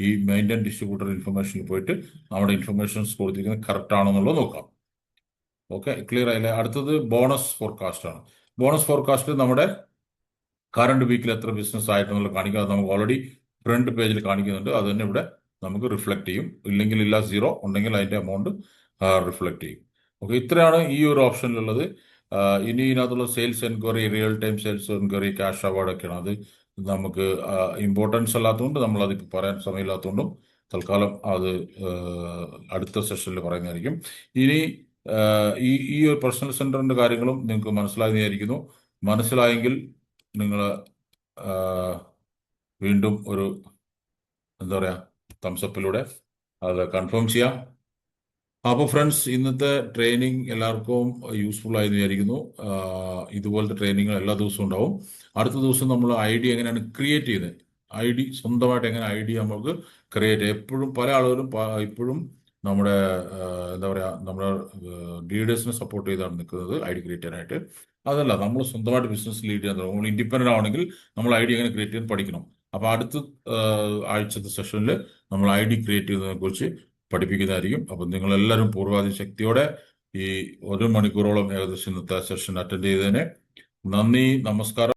ഈ മെയിൻറ്റെയിൻ ഡിസ്ട്രിബ്യൂട്ടർ ഇൻഫർമേഷനിൽ പോയിട്ട് നമ്മുടെ ഇൻഫർമേഷൻസ് കൊടുത്തിരിക്കുന്നത് കറക്റ്റ് ആണെന്നുള്ളത് നോക്കാം. ഓക്കെ, ക്ലിയർ ആയില്ലേ? അടുത്തത് ബോണസ് ഫോർകാസ്റ്റ് ആണ്. ബോണസ് ഫോർകാസ്റ്റ് നമ്മുടെ കറണ്ട് വീക്കിൽ എത്ര ബിസിനസ് ആയിട്ടെന്നുള്ള കാണിക്കുക. അത് നമുക്ക് ഓൾറെഡി ഫ്രണ്ട് പേജിൽ കാണിക്കുന്നുണ്ട്. അത് തന്നെ ഇവിടെ നമുക്ക് റിഫ്ലക്ട് ചെയ്യും. ഇല്ലെങ്കിൽ ഇല്ല, 0 ഉണ്ടെങ്കിൽ അതിന്റെ എമൗണ്ട് റിഫ്ലക്ട് ചെയ്യും. ഓക്കെ, ഇത്രയാണ് ഈ ഒരു ഓപ്ഷനിലുള്ളത്. ഇനി ഇതിനകത്തുള്ള sales enquiry, real time sales enquiry, cash award ഒക്കെയാണ്. അത് നമുക്ക് ഇമ്പോർട്ടൻസ് അല്ലാത്തതുകൊണ്ട് നമ്മൾ അത് പറയാൻ സമയമില്ലാത്തതുകൊണ്ടും തൽക്കാലം അത് അടുത്ത സെഷനിൽ പറയുന്നതായിരിക്കും. ഇനി ഈ ഒരു പേഴ്സണൽ സെന്ററിന്റെ കാര്യങ്ങളും നിങ്ങൾക്ക് മനസ്സിലായെന്ന് വിചാരിക്കുന്നു. മനസ്സിലായെങ്കിൽ നിങ്ങൾ വീണ്ടും ഒരു എന്താ പറയുക തംസപ്പിലൂടെ അത് കൺഫേം ചെയ്യാം. അപ്പോൾ ഫ്രണ്ട്സ്, ഇന്നത്തെ ട്രെയിനിങ് എല്ലാവർക്കും യൂസ്ഫുൾ ആയി വിചാരിക്കുന്നു. ഇതുപോലത്തെ ട്രെയിനിങ്ങൾ എല്ലാ ദിവസവും ഉണ്ടാവും. അടുത്ത ദിവസം നമ്മൾ ഐഡിയ എങ്ങനെയാണ് ക്രിയേറ്റ് ചെയ്യുന്നത്, സ്വന്തമായിട്ട് എങ്ങനെ ഐഡിയ നമുക്ക് ക്രിയേറ്റ് എപ്പോഴും പല ആളുകളും ഇപ്പോഴും നമ്മുടെ എന്താ പറയുക, നമ്മുടെ ലീഡേഴ്സിനെ സപ്പോർട്ട് ചെയ്താണ് നിൽക്കുന്നത് ഐഡിയ ക്രിയേറ്റ് ചെയ്യാനായിട്ട്. അതല്ല, നമ്മൾ സ്വന്തമായിട്ട് ബിസിനസ് ലീഡ് ചെയ്യാൻ തുടങ്ങും. നമ്മൾ ഇൻഡിപെൻഡൻ്റ് ആവണമെങ്കിൽ നമ്മൾ ഐഡിയ എങ്ങനെ ക്രിയേറ്റ് ചെയ്യാൻ പഠിക്കണം. അപ്പോൾ അടുത്ത ആഴ്ചത്തെ സെഷനിൽ നമ്മൾ ഐഡിയ ക്രിയേറ്റ് ചെയ്യുന്നതിനെ കുറിച്ച് പഠിപ്പിക്കുന്നതായിരിക്കും. അപ്പം നിങ്ങളെല്ലാവരും പൂർവാധി ശക്തിയോടെ ഈ 1 മണിക്കൂറോളം ഏകദേശം ഇന്നത്തെ സെഷൻ അറ്റൻഡ് ചെയ്തതിന് നന്ദി, നമസ്കാരം.